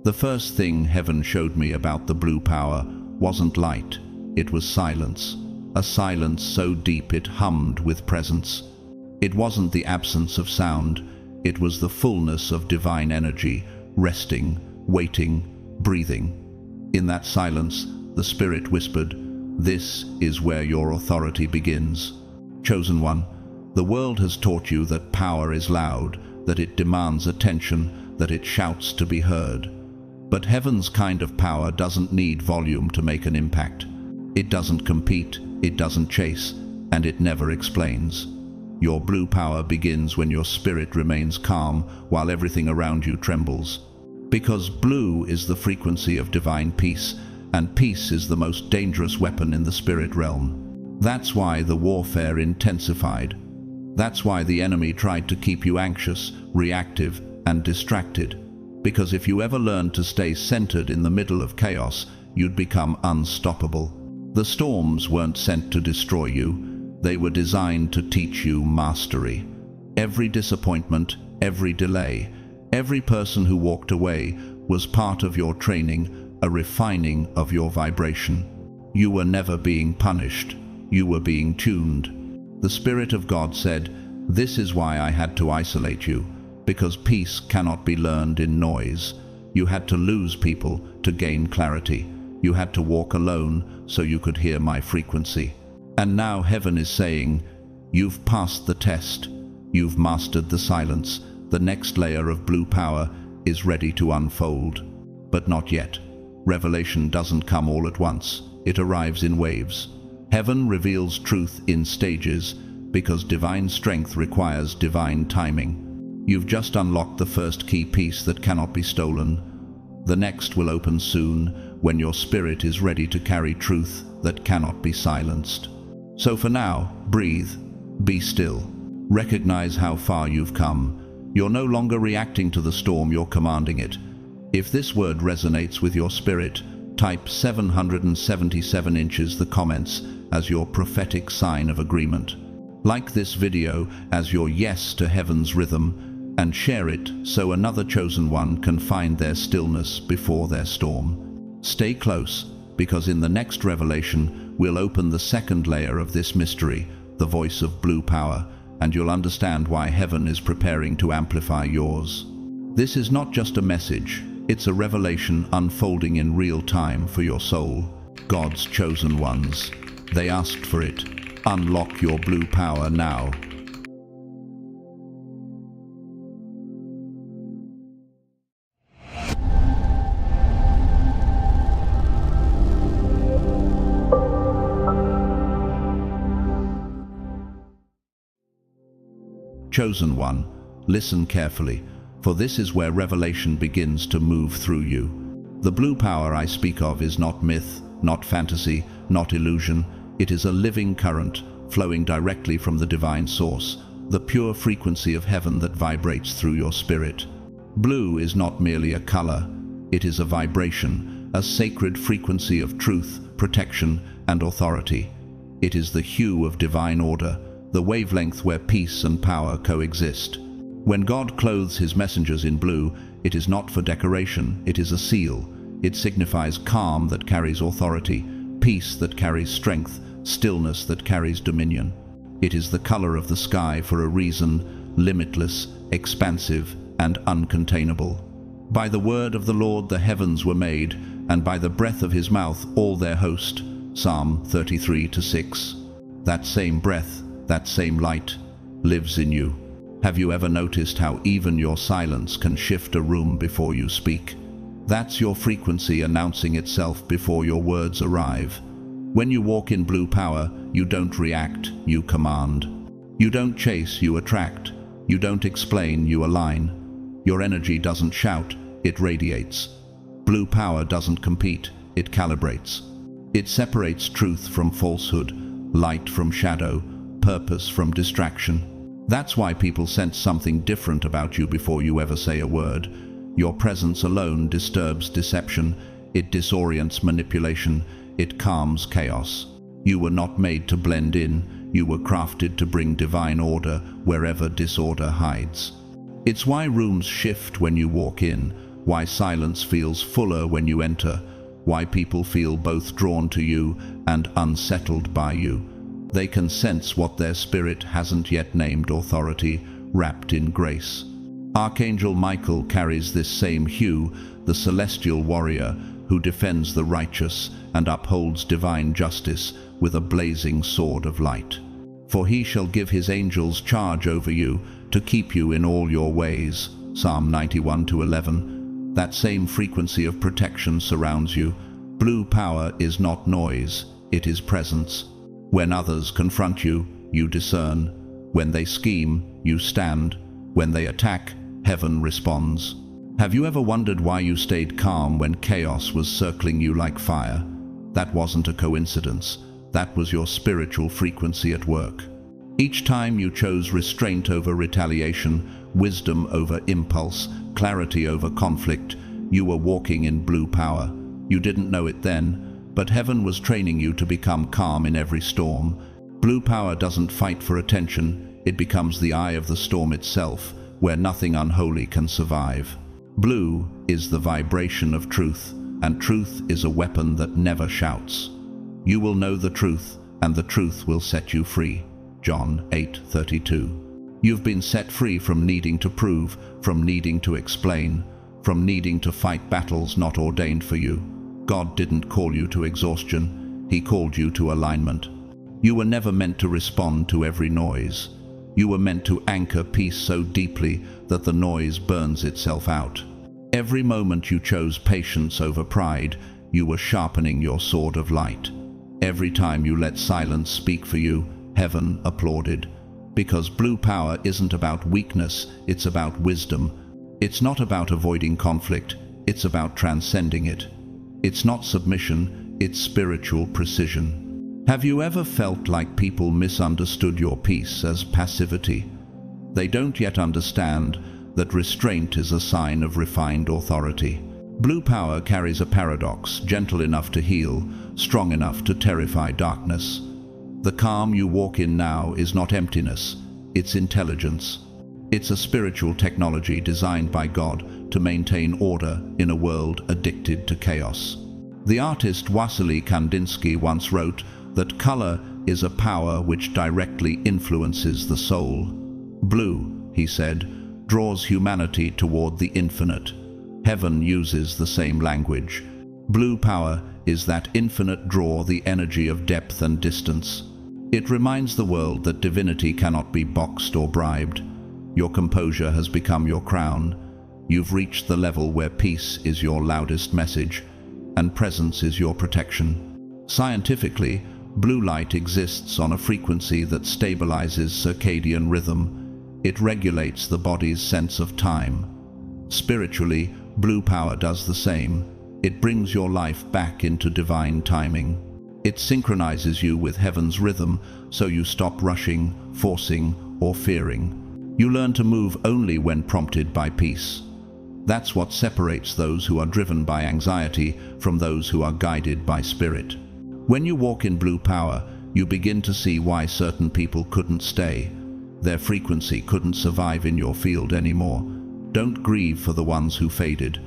The first thing heaven showed me about the blue power wasn't light, it was silence. A silence so deep it hummed with presence. It wasn't the absence of sound, it was the fullness of divine energy, resting, waiting, breathing. In that silence, the Spirit whispered, "This is where your authority begins." Chosen one, the world has taught you that power is loud, that it demands attention, that it shouts to be heard. But heaven's kind of power doesn't need volume to make an impact. It doesn't compete, it doesn't chase, and it never explains. Your blue power begins when your spirit remains calm while everything around you trembles. Because blue is the frequency of divine peace, and peace is the most dangerous weapon in the spirit realm. That's why the warfare intensified. That's why the enemy tried to keep you anxious, reactive, and distracted. Because if you ever learned to stay centered in the middle of chaos, you'd become unstoppable. The storms weren't sent to destroy you. They were designed to teach you mastery. Every disappointment, every delay, every person who walked away was part of your training, a refining of your vibration. You were never being punished. You were being tuned. The Spirit of God said, "This is why I had to isolate you, because peace cannot be learned in noise. You had to lose people to gain clarity. You had to walk alone so you could hear my frequency." And now heaven is saying, "You've passed the test. You've mastered the silence. The next layer of blue power is ready to unfold." But not yet. Revelation doesn't come all at once. It arrives in waves. Heaven reveals truth in stages because divine strength requires divine timing. You've just unlocked the first key piece that cannot be stolen. The next will open soon when your spirit is ready to carry truth that cannot be silenced. So for now, breathe, be still. Recognize how far you've come. You're no longer reacting to the storm, you're commanding it. If this word resonates with your spirit, type 777 inches the comments as your prophetic sign of agreement. Like this video as your yes to heaven's rhythm, and share it so another chosen one can find their stillness before their storm. Stay close, because in the next revelation, we'll open the second layer of this mystery, the voice of blue power, and you'll understand why heaven is preparing to amplify yours. This is not just a message, it's a revelation unfolding in real time for your soul. God's chosen ones. They asked for it. Unlock your blue power now. Chosen one, listen carefully, for this is where revelation begins to move through you. The blue power I speak of is not myth, not fantasy, not illusion. It is a living current flowing directly from the divine source, the pure frequency of heaven that vibrates through your spirit. Blue is not merely a color, it is a vibration, a sacred frequency of truth, protection, and authority. It is the hue of divine order, the wavelength where peace and power coexist. When God clothes his messengers in blue, it is not for decoration, it is a seal. It signifies calm that carries authority, peace that carries strength, stillness that carries dominion. It is the color of the sky for a reason, limitless, expansive, and uncontainable. By the word of the Lord the heavens were made, and by the breath of his mouth all their host. Psalm 33:6. That same breath, that same light, lives in you. Have you ever noticed how even your silence can shift a room before you speak? That's your frequency announcing itself before your words arrive. When you walk in blue power, you don't react, you command. You don't chase, you attract. You don't explain, you align. Your energy doesn't shout, it radiates. Blue power doesn't compete, it calibrates. It separates truth from falsehood, light from shadow, purpose from distraction. That's why people sense something different about you before you ever say a word. Your presence alone disturbs deception, it disorients manipulation, it calms chaos. You were not made to blend in, you were crafted to bring divine order wherever disorder hides. It's why rooms shift when you walk in, why silence feels fuller when you enter, why people feel both drawn to you and unsettled by you. They can sense what their spirit hasn't yet named authority, wrapped in grace. Archangel Michael carries this same hue, the celestial warrior who defends the righteous and upholds divine justice with a blazing sword of light. For he shall give his angels charge over you to keep you in all your ways. Psalm 91:11. That same frequency of protection surrounds you. Blue power is not noise, it is presence. When others confront you, you discern. When they scheme, you stand. When they attack, heaven responds. Have you ever wondered why you stayed calm when chaos was circling you like fire? That wasn't a coincidence. That was your spiritual frequency at work. Each time you chose restraint over retaliation, wisdom over impulse, clarity over conflict, you were walking in blue power. You didn't know it then, but heaven was training you to become calm in every storm. Blue power doesn't fight for attention, it becomes the eye of the storm itself, where nothing unholy can survive. Blue is the vibration of truth, and truth is a weapon that never shouts. You will know the truth, and the truth will set you free. John 8:32. You've been set free from needing to prove, from needing to explain, from needing to fight battles not ordained for you. God didn't call you to exhaustion, He called you to alignment. You were never meant to respond to every noise. You were meant to anchor peace so deeply that the noise burns itself out. Every moment you chose patience over pride, you were sharpening your sword of light. Every time you let silence speak for you, heaven applauded. Because blue power isn't about weakness, it's about wisdom. It's not about avoiding conflict, it's about transcending it. It's not submission, it's spiritual precision. Have you ever felt like people misunderstood your peace as passivity? They don't yet understand that restraint is a sign of refined authority. Blue power carries a paradox, gentle enough to heal, strong enough to terrify darkness. The calm you walk in now is not emptiness, it's intelligence. It's a spiritual technology designed by God to maintain order in a world addicted to chaos. The artist Wassily Kandinsky once wrote that color is a power which directly influences the soul. Blue, he said, draws humanity toward the infinite. Heaven uses the same language. Blue power is that infinite draw, the energy of depth and distance. It reminds the world that divinity cannot be boxed or bribed. Your composure has become your crown. You've reached the level where peace is your loudest message, and presence is your protection. Scientifically, blue light exists on a frequency that stabilizes circadian rhythm. It regulates the body's sense of time. Spiritually, blue power does the same. It brings your life back into divine timing. It synchronizes you with heaven's rhythm, so you stop rushing, forcing, or fearing. You learn to move only when prompted by peace. That's what separates those who are driven by anxiety from those who are guided by spirit. When you walk in blue power, you begin to see why certain people couldn't stay. Their frequency couldn't survive in your field anymore. Don't grieve for the ones who faded.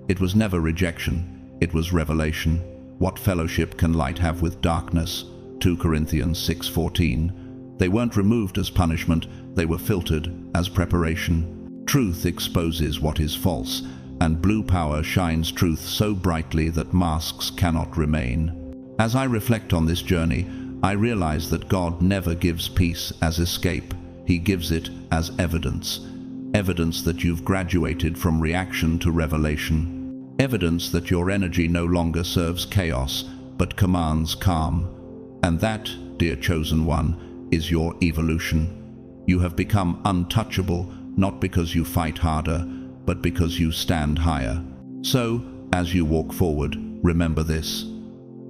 It was never rejection, it was revelation. What fellowship can light have with darkness? 2 Corinthians 6:14. They weren't removed as punishment, they were filtered as preparation. Truth exposes what is false, and blue power shines truth so brightly that masks cannot remain. As I reflect on this journey, I realize that God never gives peace as escape. He gives it as evidence. Evidence that you've graduated from reaction to revelation. Evidence that your energy no longer serves chaos, but commands calm. And that, dear chosen one, is your evolution. You have become untouchable, not because you fight harder, but because you stand higher. So, as you walk forward, remember this.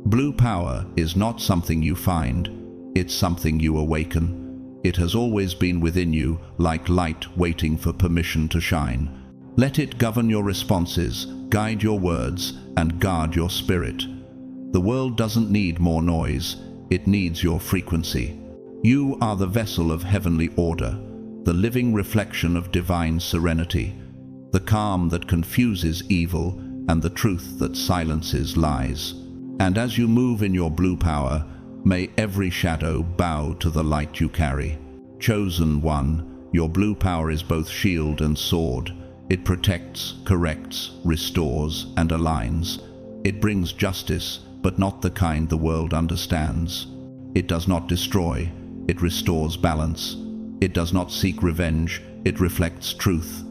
Blue power is not something you find, it's something you awaken. It has always been within you, like light waiting for permission to shine. Let it govern your responses, guide your words, and guard your spirit. The world doesn't need more noise, it needs your frequency. You are the vessel of heavenly order, the living reflection of divine serenity. the calm that confuses evil, and the truth that silences lies. And as you move in your blue power, may every shadow bow to the light you carry. Chosen one, your blue power is both shield and sword. It protects, corrects, restores, and aligns. It brings justice, but not the kind the world understands. It does not destroy, it restores balance. It does not seek revenge, it reflects truth.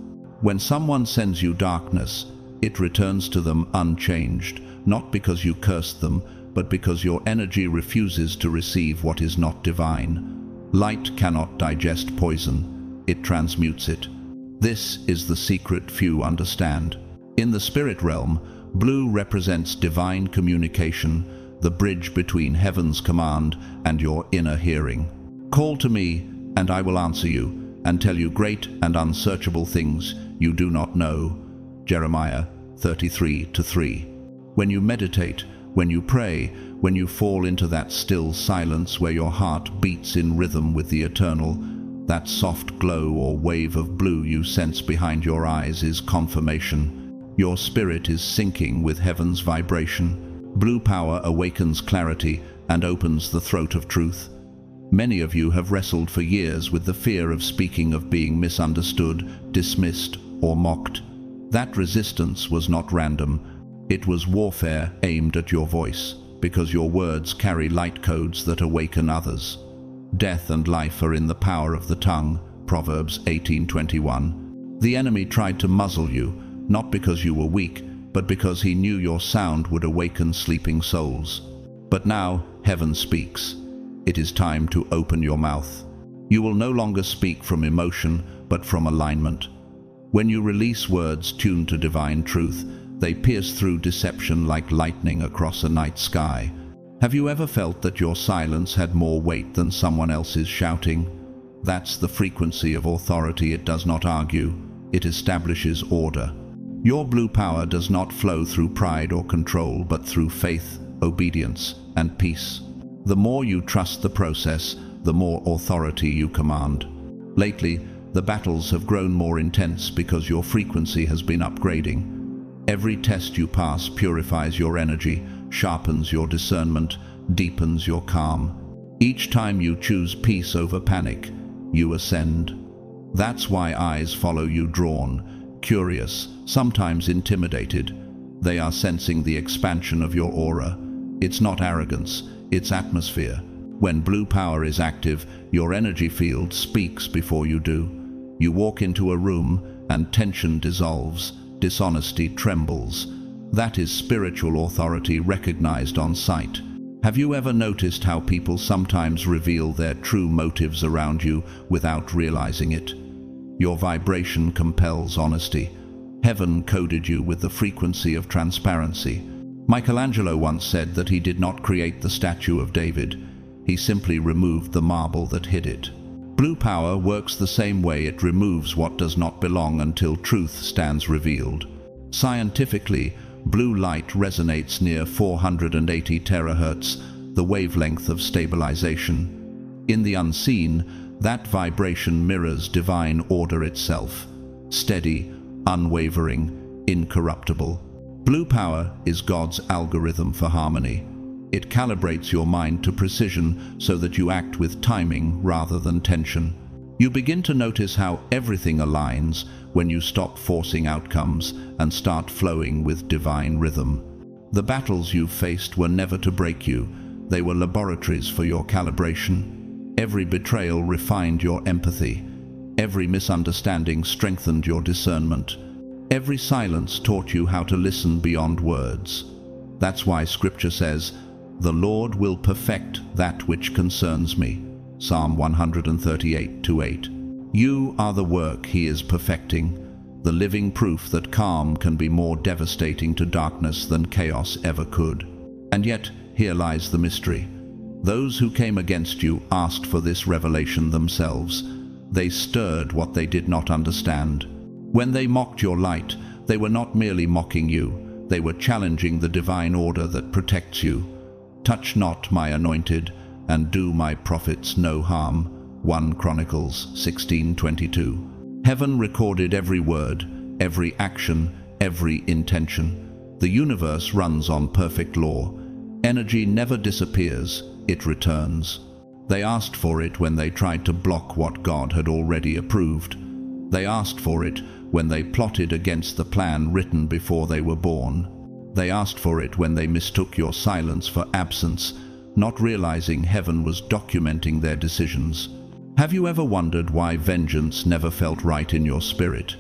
When someone sends you darkness, it returns to them unchanged, not because you cursed them, but because your energy refuses to receive what is not divine. Light cannot digest poison, it transmutes it. This is the secret few understand. In the spirit realm, blue represents divine communication, the bridge between heaven's command and your inner hearing. Call to me, and I will answer you, and tell you great and unsearchable things you do not know. Jeremiah 33:3. When you meditate, when you pray, when you fall into that still silence where your heart beats in rhythm with the eternal, that soft glow or wave of blue you sense behind your eyes is confirmation. Your spirit is syncing with heaven's vibration. Blue power awakens clarity and opens the throat of truth. Many of you have wrestled for years with the fear of speaking, of being misunderstood, dismissed, or mocked. That resistance was not random. It was warfare aimed at your voice, because your words carry light codes that awaken others. Death and life are in the power of the tongue, Proverbs 18:21. The enemy tried to muzzle you, not because you were weak, but because he knew your sound would awaken sleeping souls. But now heaven speaks. It is time to open your mouth. You will no longer speak from emotion, but from alignment. When you release words tuned to divine truth, they pierce through deception like lightning across a night sky. Have you ever felt that your silence had more weight than someone else's shouting? That's the frequency of authority. It does not argue, it establishes order. Your blue power does not flow through pride or control, but through faith, obedience, and peace. The more you trust the process, the more authority you command. Lately, the battles have grown more intense because your frequency has been upgrading. Every test you pass purifies your energy, sharpens your discernment, deepens your calm. Each time you choose peace over panic, you ascend. That's why eyes follow you, drawn, curious, sometimes intimidated. They are sensing the expansion of your aura. It's not arrogance, it's atmosphere. When blue power is active, your energy field speaks before you do. You walk into a room and tension dissolves, dishonesty trembles. That is spiritual authority recognized on sight. Have you ever noticed how people sometimes reveal their true motives around you without realizing it? Your vibration compels honesty. Heaven coded you with the frequency of transparency. Michelangelo once said that he did not create the statue of David. He simply removed the marble that hid it. Blue power works the same way. It removes what does not belong until truth stands revealed. Scientifically, blue light resonates near 480 terahertz, the wavelength of stabilization. In the unseen, that vibration mirrors divine order itself. Steady, unwavering, incorruptible. Blue power is God's algorithm for harmony. It calibrates your mind to precision so that you act with timing rather than tension. You begin to notice how everything aligns when you stop forcing outcomes and start flowing with divine rhythm. The battles you've faced were never to break you. They were laboratories for your calibration. Every betrayal refined your empathy. Every misunderstanding strengthened your discernment. Every silence taught you how to listen beyond words. That's why Scripture says, "The Lord will perfect that which concerns me." Psalm 138:8. You are the work He is perfecting, the living proof that calm can be more devastating to darkness than chaos ever could. And yet, here lies the mystery. Those who came against you asked for this revelation themselves. They stirred what they did not understand. When they mocked your light, they were not merely mocking you, they were challenging the divine order that protects you. Touch not my anointed, and do my prophets no harm. 1 Chronicles 16:22. Heaven recorded every word, every action, every intention. The universe runs on perfect law. Energy never disappears, it returns. They asked for it when they tried to block what God had already approved. They asked for it when they plotted against the plan written before they were born. They asked for it when they mistook your silence for absence, not realizing heaven was documenting their decisions. Have you ever wondered why vengeance never felt right in your spirit?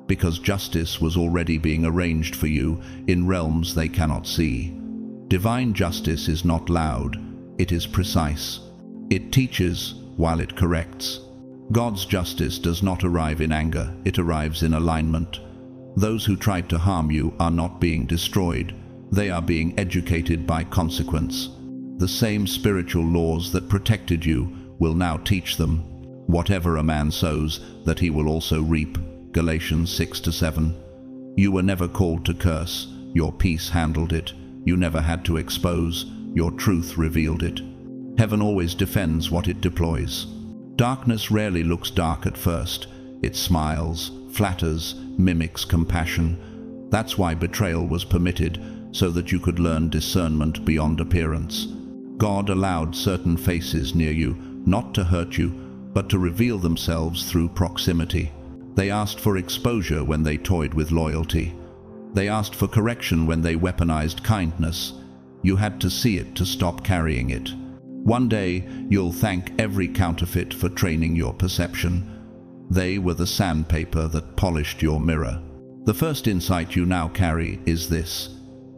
Because justice was already being arranged for you in realms they cannot see. Divine justice is not loud, it is precise. It teaches while it corrects. God's justice does not arrive in anger, it arrives in alignment. Those who tried to harm you are not being destroyed, they are being educated by consequence. The same spiritual laws that protected you will now teach them. Whatever a man sows, that he will also reap. Galatians 6-7. You were never called to curse, your peace handled it. You never had to expose, your truth revealed it. Heaven always defends what it deploys. Darkness rarely looks dark at first. It smiles, flatters, mimics compassion. That's why betrayal was permitted, so that you could learn discernment beyond appearance. God allowed certain faces near you, not to hurt you, but to reveal themselves through proximity. They asked for exposure when they toyed with loyalty. They asked for correction when they weaponized kindness. You had to see it to stop carrying it. One day, you'll thank every counterfeit for training your perception. They were the sandpaper that polished your mirror. The first insight you now carry is this: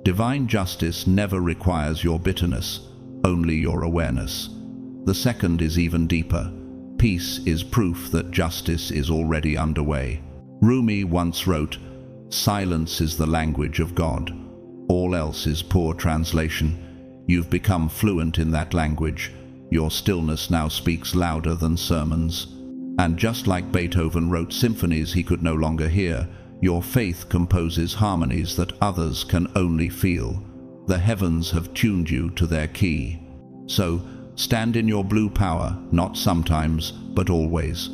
divine justice never requires your bitterness, only your awareness. The second is even deeper. Peace is proof that justice is already underway. Rumi once wrote, "Silence is the language of God. All else is poor translation." You've become fluent in that language. Your stillness now speaks louder than sermons. And just like Beethoven wrote symphonies he could no longer hear, your faith composes harmonies that others can only feel. The heavens have tuned you to their key. So, stand in your blue power, not sometimes, but always.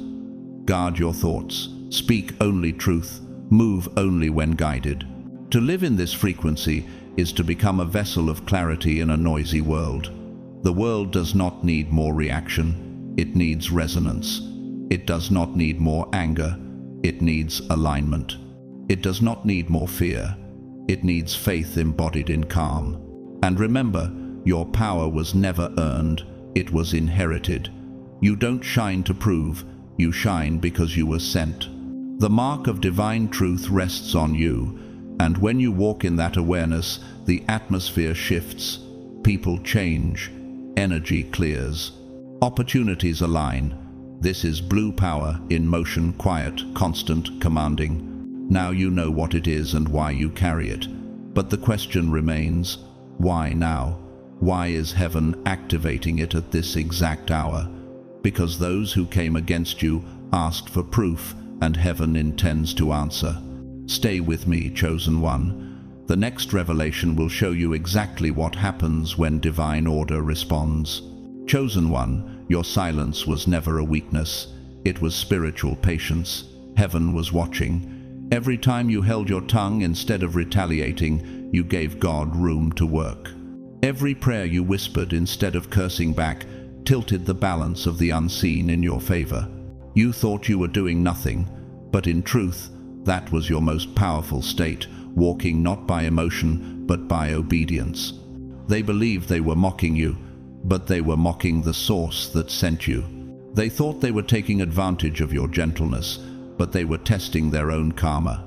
Guard your thoughts. Speak only truth. Move only when guided. To live in this frequency is to become a vessel of clarity in a noisy world. The world does not need more reaction. It needs resonance. It does not need more anger. It needs alignment. It does not need more fear. It needs faith embodied in calm. And remember, your power was never earned. It was inherited. You don't shine to prove. You shine because you were sent. The mark of divine truth rests on you. And when you walk in that awareness, the atmosphere shifts, people change, energy clears, opportunities align. This is blue power in motion, quiet, constant, commanding. Now you know what it is and why you carry it. But the question remains, why now? Why is heaven activating it at this exact hour? Because those who came against you asked for proof, and heaven intends to answer. Stay with me, chosen one. The next revelation will show you exactly what happens when divine order responds. Chosen one, your silence was never a weakness. It was spiritual patience. Heaven was watching. Every time you held your tongue instead of retaliating, you gave God room to work. Every prayer you whispered instead of cursing back tilted the balance of the unseen in your favor. You thought you were doing nothing, but in truth, that was your most powerful state, walking not by emotion, but by obedience. They believed they were mocking you, but they were mocking the source that sent you. They thought they were taking advantage of your gentleness, but they were testing their own karma.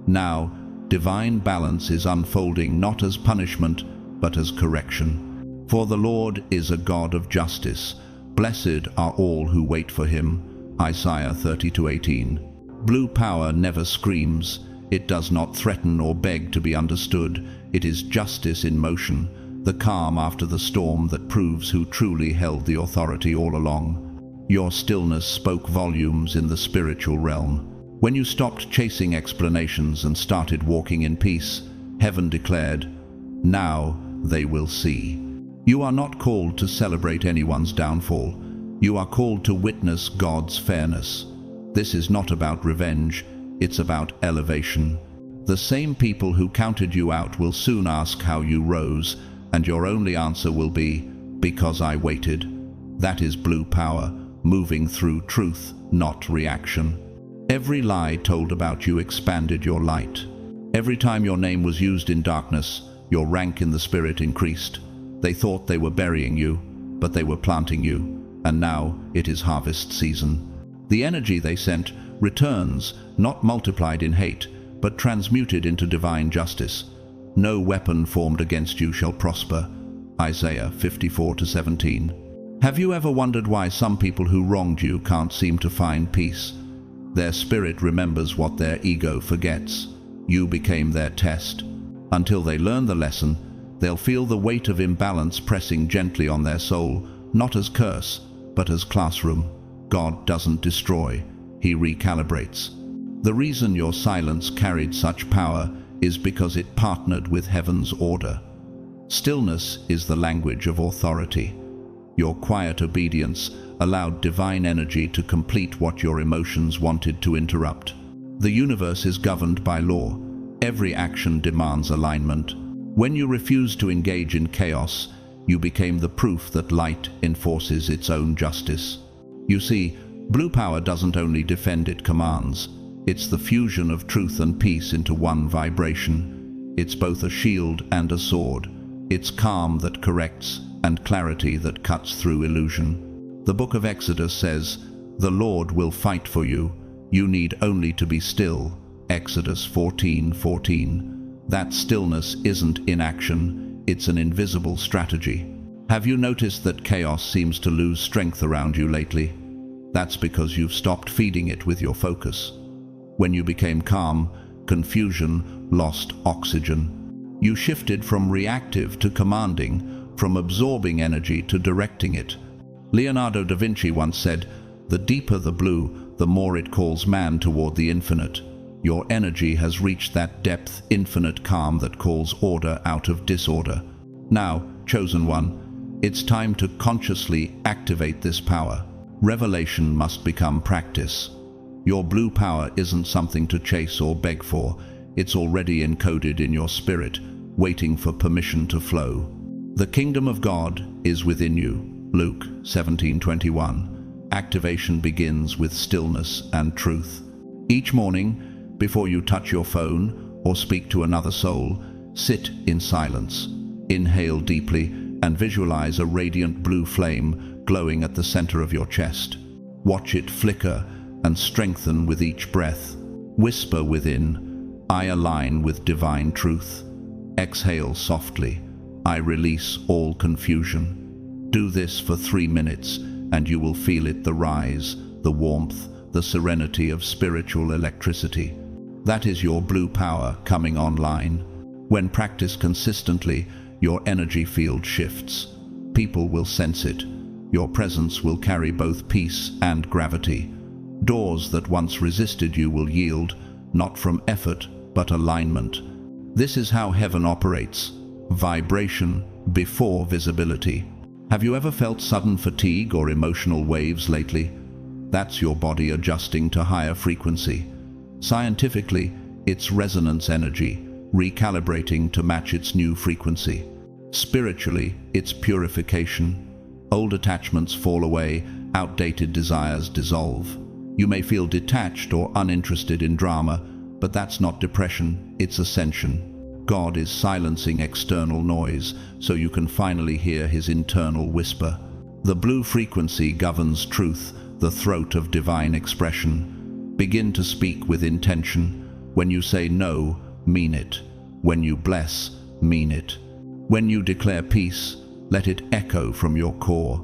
Now, divine balance is unfolding not as punishment, but as correction. For the Lord is a God of justice. Blessed are all who wait for him. Isaiah 30-18. Blue power never screams. It does not threaten or beg to be understood. It is justice in motion, the calm after the storm that proves who truly held the authority all along. Your stillness spoke volumes in the spiritual realm. When you stopped chasing explanations and started walking in peace, heaven declared, "Now they will see." You are not called to celebrate anyone's downfall. You are called to witness God's fairness. This is not about revenge. it's about elevation. The same people who counted you out will soon ask how you rose, and your only answer will be, "Because I waited." That is blue power, moving through truth, not reaction. Every lie told about you expanded your light. Every time your name was used in darkness, your rank in the spirit increased. They thought they were burying you, but they were planting you, and now it is harvest season. The energy they sent returns, not multiplied in hate, but transmuted into divine justice. No weapon formed against you shall prosper. Isaiah 54:17. Have you ever wondered why some people who wronged you can't seem to find peace? Their spirit remembers what their ego forgets. You became their test. Until they learn the lesson, they'll feel the weight of imbalance pressing gently on their soul, not as curse, but as classroom. God doesn't destroy, He recalibrates. The reason your silence carried such power is because it partnered with heaven's order. Stillness is the language of authority. Your quiet obedience allowed divine energy to complete what your emotions wanted to interrupt. The universe is governed by law. Every action demands alignment. When you refused to engage in chaos, you became the proof that light enforces its own justice. You see, blue power doesn't only defend, it commands. It's the fusion of truth and peace into one vibration. It's both a shield and a sword. It's calm that corrects and clarity that cuts through illusion. The book of Exodus says, "The Lord will fight for you. You need only to be still." Exodus 14:14. That stillness isn't inaction, it's an invisible strategy. Have you noticed that chaos seems to lose strength around you lately? That's because you've stopped feeding it with your focus. When you became calm, confusion lost oxygen. You shifted from reactive to commanding, from absorbing energy to directing it. Leonardo da Vinci once said, "The deeper the blue, the more it calls man toward the infinite." Your energy has reached that depth, infinite calm that calls order out of disorder. Now, chosen one, it's time to consciously activate this power. Revelation must become practice. Your blue power isn't something to chase or beg for. It's already encoded in your spirit, waiting for permission to flow. The kingdom of God is within you. Luke 17:21. Activation begins with stillness and truth. Each morning, before you touch your phone or speak to another soul, sit in silence. Inhale deeply and visualize a radiant blue flame glowing at the center of your chest. Watch it flicker and strengthen with each breath. Whisper within, "I align with divine truth." Exhale softly, "I release all confusion." Do this for 3 minutes and you will feel it, the rise, the warmth, the serenity of spiritual electricity. That is your blue power coming online. When practiced consistently, your energy field shifts. People will sense it. Your presence will carry both peace and gravity. Doors that once resisted you will yield, not from effort, but alignment. This is how heaven operates. Vibration before visibility. Have you ever felt sudden fatigue or emotional waves lately? That's your body adjusting to higher frequency. Scientifically, it's resonance energy, recalibrating to match its new frequency. Spiritually, it's purification. Old attachments fall away, outdated desires dissolve. You may feel detached or uninterested in drama, but that's not depression, it's ascension. God is silencing external noise so you can finally hear His internal whisper. The blue frequency governs truth, the throat of divine expression. Begin to speak with intention. When you say no, mean it. When you bless, mean it. When you declare peace, let it echo from your core.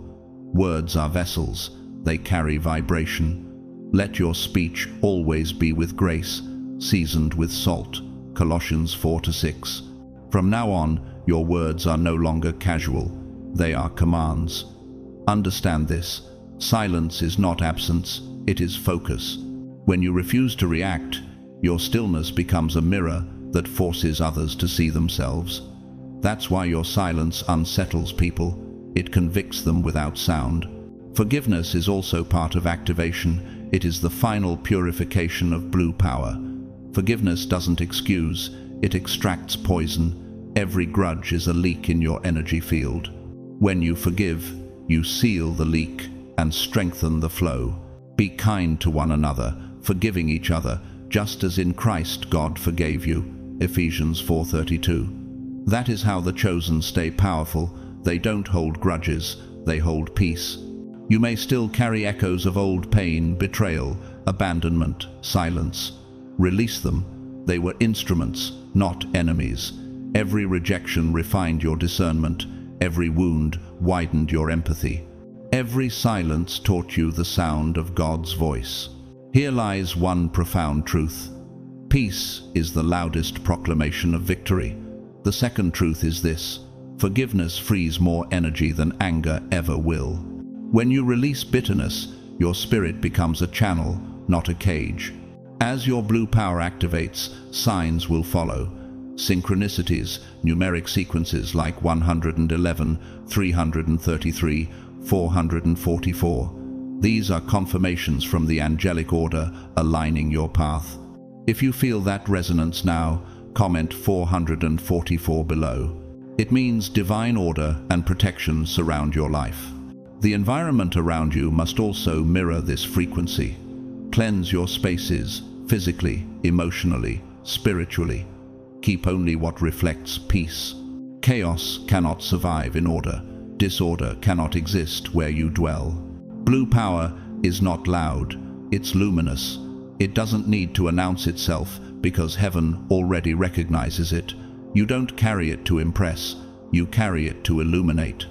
Words are vessels, they carry vibration. Let your speech always be with grace, seasoned with salt. Colossians 4:6. From now on, your words are no longer casual, they are commands. Understand this. Silence is not absence, it is focus. When you refuse to react, your stillness becomes a mirror that forces others to see themselves. That's why your silence unsettles people. It convicts them without sound. Forgiveness is also part of activation. It is the final purification of blue power. Forgiveness doesn't excuse, it extracts poison. Every grudge is a leak in your energy field. When you forgive, you seal the leak and strengthen the flow. Be kind to one another, forgiving each other, just as in Christ God forgave you. Ephesians 4:32. That is how the chosen stay powerful. They don't hold grudges, they hold peace. You may still carry echoes of old pain, betrayal, abandonment, silence. Release them. They were instruments, not enemies. Every rejection refined your discernment. Every wound widened your empathy. Every silence taught you the sound of God's voice. Here lies one profound truth. Peace is the loudest proclamation of victory. The second truth is this: forgiveness frees more energy than anger ever will. When you release bitterness, your spirit becomes a channel, not a cage. As your blue power activates, signs will follow. Synchronicities, numeric sequences like 111, 333, 444. These are confirmations from the angelic order aligning your path. If you feel that resonance now, comment 444 below. It means divine order and protection surround your life. The environment around you must also mirror this frequency. Cleanse your spaces, physically, emotionally, spiritually. Keep only what reflects peace. Chaos cannot survive in order. Disorder cannot exist where you dwell. Blue power is not loud, it's luminous. It doesn't need to announce itself because heaven already recognizes it. You don't carry it to impress, you carry it to illuminate.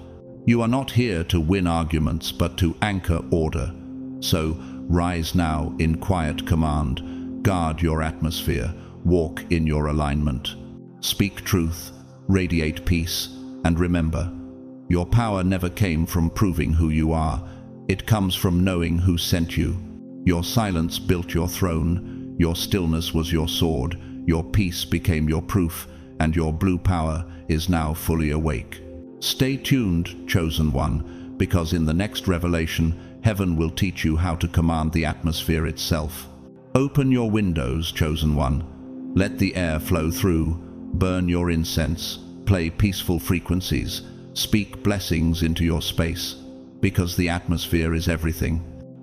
You are not here to win arguments but to anchor order. So rise now in quiet command. Guard your atmosphere. Walk in your alignment. Speak truth, radiate peace, and remember, your power never came from proving who you are. It comes from knowing who sent you. Your silence built your throne, your stillness was your sword, your peace became your proof, and your blue power is now fully awake. Stay tuned, chosen one, because in the next revelation, heaven will teach you how to command the atmosphere itself. Open your windows, chosen one. Let the air flow through. Burn your incense. Play peaceful frequencies. Speak blessings into your space, because the atmosphere is everything.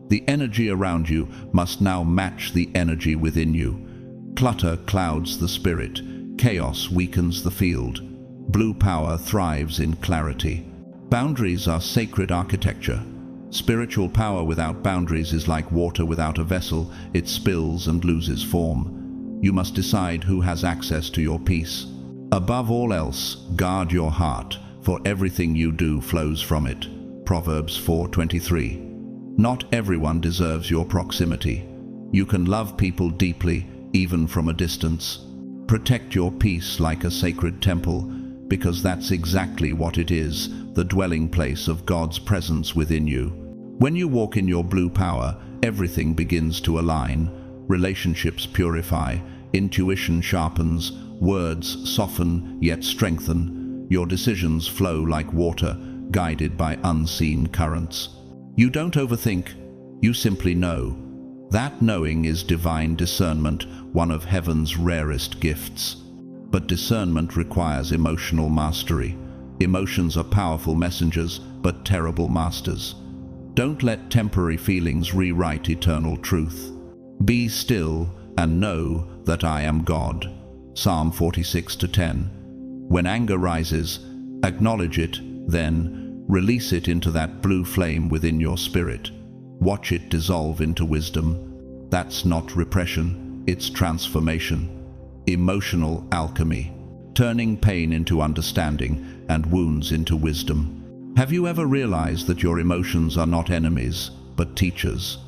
The energy around you must now match the energy within you. Clutter clouds the spirit. Chaos weakens the field. Blue power thrives in clarity. Boundaries are sacred architecture. Spiritual power without boundaries is like water without a vessel. It spills and loses form. You must decide who has access to your peace. Above all else, guard your heart, for everything you do flows from it. Proverbs 4:23. Not everyone deserves your proximity. You can love people deeply, even from a distance. Protect your peace like a sacred temple, because that's exactly what it is, the dwelling place of God's presence within you. When you walk in your blue power, everything begins to align. Relationships purify, intuition sharpens, words soften yet strengthen. Your decisions flow like water, guided by unseen currents. You don't overthink, you simply know. That knowing is divine discernment, one of heaven's rarest gifts. But discernment requires emotional mastery. Emotions are powerful messengers, but terrible masters. Don't let temporary feelings rewrite eternal truth. Be still and know that I am God. Psalm 46:10. When anger rises, acknowledge it, then release it into that blue flame within your spirit. Watch it dissolve into wisdom. That's not repression, it's transformation. Emotional alchemy, turning pain into understanding and wounds into wisdom. Have you ever realized that your emotions are not enemies, but teachers?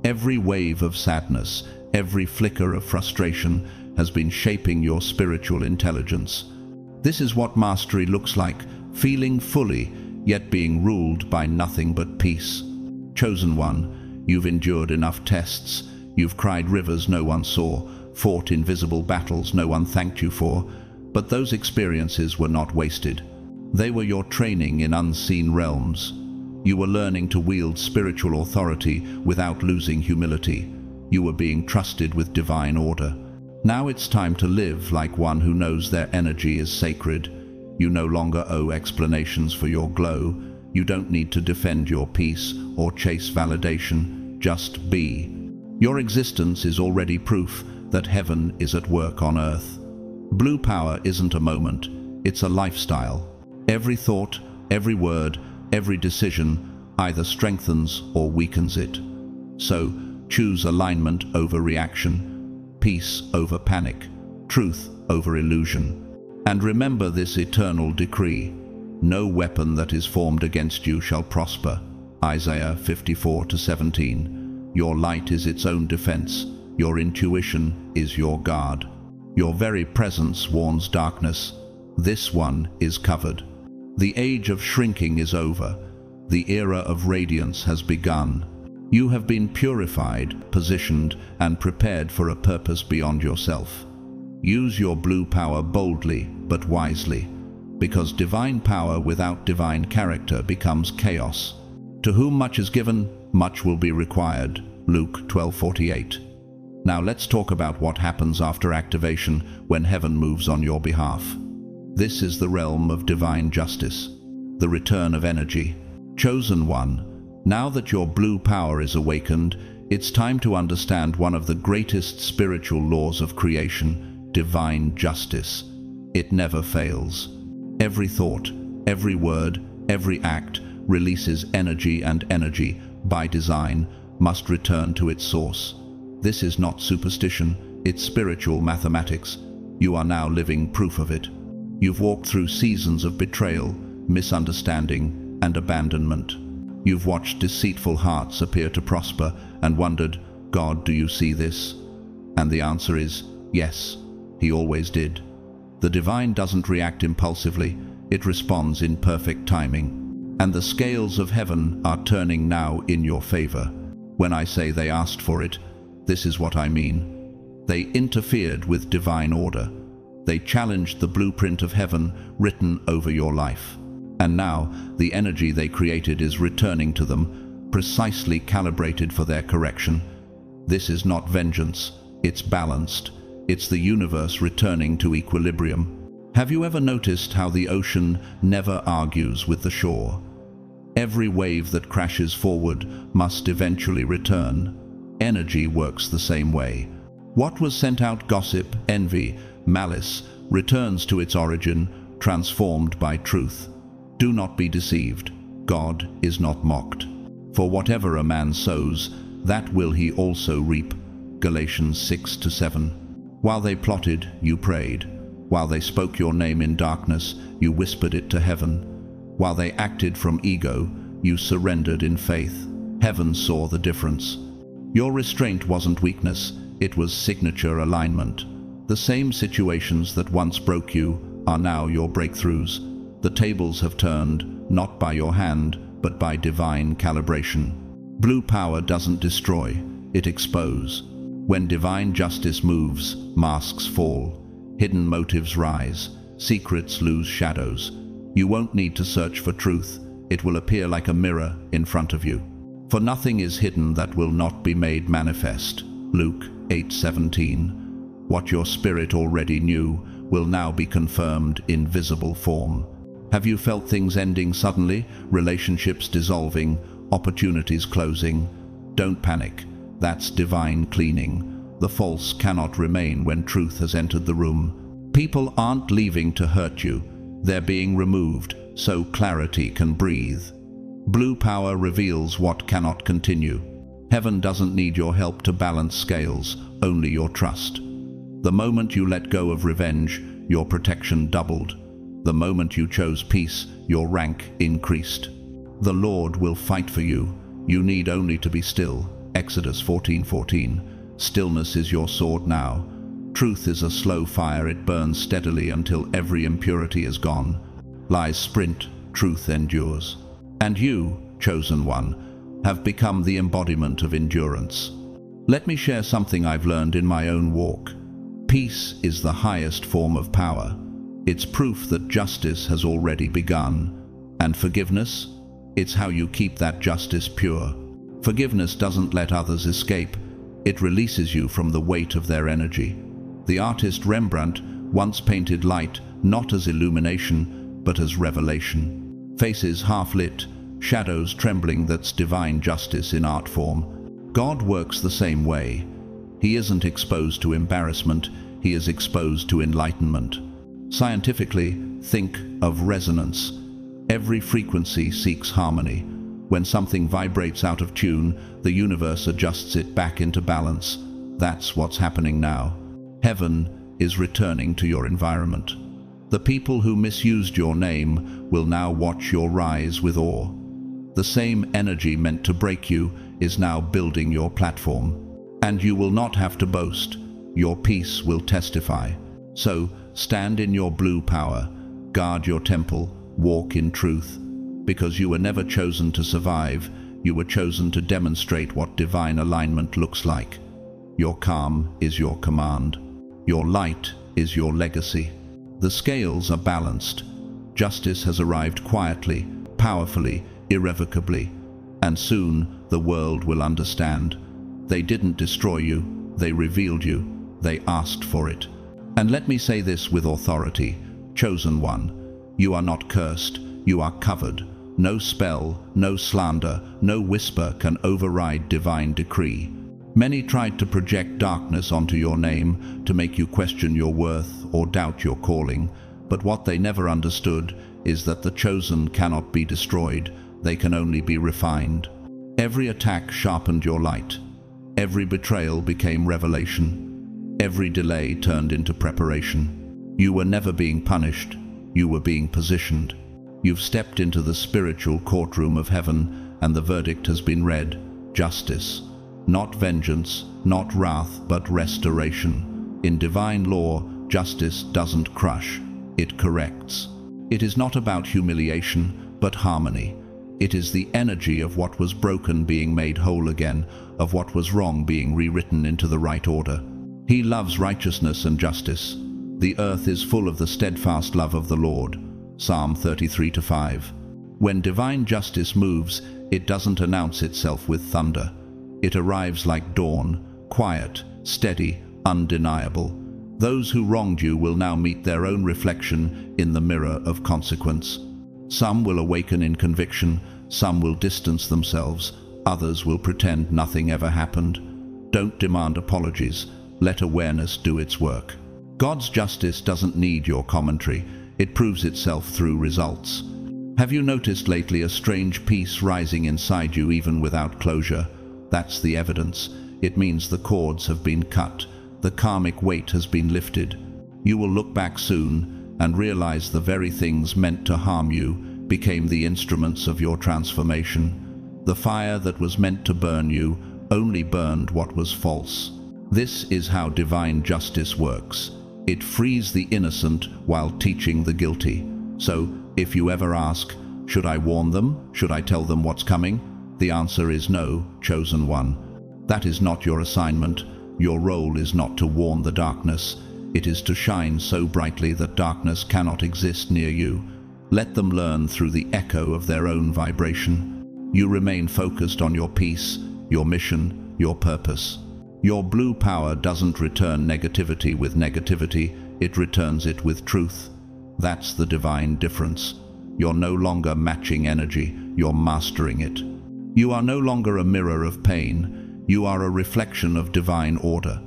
Every wave of sadness, every flicker of frustration has been shaping your spiritual intelligence. This is what mastery looks like, feeling fully, yet being ruled by nothing but peace. Chosen one, you've endured enough tests. You've cried rivers no one saw, fought invisible battles no one thanked you for, but those experiences were not wasted. They were your training in unseen realms. You were learning to wield spiritual authority without losing humility. You were being trusted with divine order. Now it's time to live like one who knows their energy is sacred. You no longer owe explanations for your glow. You don't need to defend your peace or chase validation. Just be. Your existence is already proof that heaven is at work on earth. Blue power isn't a moment, it's a lifestyle. Every thought, every word, every decision either strengthens or weakens it. So, choose alignment over reaction, peace over panic, truth over illusion. And remember this eternal decree: no weapon that is formed against you shall prosper. Isaiah 54:17. Your light is its own defense. Your intuition is your guard. Your very presence warns darkness. This one is covered. The age of shrinking is over. The era of radiance has begun. You have been purified, positioned, and prepared for a purpose beyond yourself. Use your blue power boldly but wisely, because divine power without divine character becomes chaos. To whom much is given, much will be required. Luke 12:48. Now let's talk about what happens after activation when heaven moves on your behalf. This is the realm of divine justice, the return of energy. Chosen one, now that your blue power is awakened, it's time to understand one of the greatest spiritual laws of creation: divine justice. It never fails. Every thought, every word, every act releases energy, and energy, by design, must return to its source. This is not superstition, it's spiritual mathematics. You are now living proof of it. You've walked through seasons of betrayal, misunderstanding, and abandonment. You've watched deceitful hearts appear to prosper and wondered, God, do you see this? And the answer is, yes, He always did. The divine doesn't react impulsively, it responds in perfect timing. And the scales of heaven are turning now in your favor. When I say they asked for it, this is what I mean. They interfered with divine order. They challenged the blueprint of heaven written over your life. And now, the energy they created is returning to them, precisely calibrated for their correction. This is not vengeance, it's balanced. It's the universe returning to equilibrium. Have you ever noticed how the ocean never argues with the shore? Every wave that crashes forward must eventually return. Energy works the same way. What was sent out, gossip, envy, malice, returns to its origin, transformed by truth. Do not be deceived. God is not mocked. For whatever a man sows, that will he also reap. Galatians 6-7. While they plotted, you prayed. While they spoke your name in darkness, you whispered it to heaven. While they acted from ego, you surrendered in faith. Heaven saw the difference. Your restraint wasn't weakness, it was signature alignment. The same situations that once broke you are now your breakthroughs. The tables have turned, not by your hand, but by divine calibration. Blue power doesn't destroy, it exposes. When divine justice moves, masks fall, hidden motives rise, secrets lose shadows. You won't need to search for truth, it will appear like a mirror in front of you. For nothing is hidden that will not be made manifest. Luke 8:17. What your spirit already knew will now be confirmed in visible form. Have you felt things ending suddenly, relationships dissolving, opportunities closing? Don't panic. That's divine cleaning. The false cannot remain when truth has entered the room. People aren't leaving to hurt you. They're being removed so clarity can breathe. Blue power reveals what cannot continue. Heaven doesn't need your help to balance scales, only your trust. The moment you let go of revenge, your protection doubled. The moment you chose peace, your rank increased. The Lord will fight for you. You need only to be still. Exodus 14:14. Stillness is your sword now. Truth is a slow fire, it burns steadily until every impurity is gone. Lies sprint, truth endures. And you, chosen one, have become the embodiment of endurance. Let me share something I've learned in my own walk. Peace is the highest form of power. It's proof that justice has already begun. And forgiveness? It's how you keep that justice pure. Forgiveness doesn't let others escape. It releases you from the weight of their energy. The artist Rembrandt once painted light not as illumination, but as revelation. Faces half-lit, shadows trembling, that's divine justice in art form. God works the same way. He isn't exposed to embarrassment, he is exposed to enlightenment. Scientifically, think of resonance. Every frequency seeks harmony. When something vibrates out of tune, the universe adjusts it back into balance. That's what's happening now. Heaven is returning to your environment. The people who misused your name will now watch your rise with awe. The same energy meant to break you is now building your platform. And you will not have to boast. Your peace will testify. So, stand in your blue power, guard your temple, walk in truth. Because you were never chosen to survive, you were chosen to demonstrate what divine alignment looks like. Your calm is your command. Your light is your legacy. The scales are balanced. Justice has arrived quietly, powerfully, irrevocably. And soon the world will understand. They didn't destroy you, they revealed you, they asked for it. And let me say this with authority, chosen one, you are not cursed, you are covered. No spell, no slander, no whisper can override divine decree. Many tried to project darkness onto your name, to make you question your worth or doubt your calling, but what they never understood is that the chosen cannot be destroyed, they can only be refined. Every attack sharpened your light. Every betrayal became revelation. Every delay turned into preparation. You were never being punished, you were being positioned. You've stepped into the spiritual courtroom of heaven, and the verdict has been read. Justice. Not vengeance, not wrath, but restoration. In divine law, justice doesn't crush, it corrects. It is not about humiliation, but harmony. It is the energy of what was broken being made whole again, of what was wrong being rewritten into the right order. He loves righteousness and justice. The earth is full of the steadfast love of the Lord. Psalm 33:5. When divine justice moves, it doesn't announce itself with thunder. It arrives like dawn, quiet, steady, undeniable. Those who wronged you will now meet their own reflection in the mirror of consequence. Some will awaken in conviction, some will distance themselves, others will pretend nothing ever happened. Don't demand apologies, let awareness do its work. God's justice doesn't need your commentary, it proves itself through results. Have you noticed lately a strange peace rising inside you even without closure? That's the evidence. It means the cords have been cut, the karmic weight has been lifted. You will look back soon and realize the very things meant to harm you became the instruments of your transformation. The fire that was meant to burn you only burned what was false. This is how divine justice works. It frees the innocent while teaching the guilty. So, if you ever ask, should I warn them? Should I tell them what's coming? The answer is no, chosen one. That is not your assignment. Your role is not to warn the darkness. It is to shine so brightly that darkness cannot exist near you. Let them learn through the echo of their own vibration. You remain focused on your peace, your mission, your purpose. Your blue power doesn't return negativity with negativity, it returns it with truth. That's the divine difference. You're no longer matching energy, you're mastering it. You are no longer a mirror of pain, you are a reflection of divine order.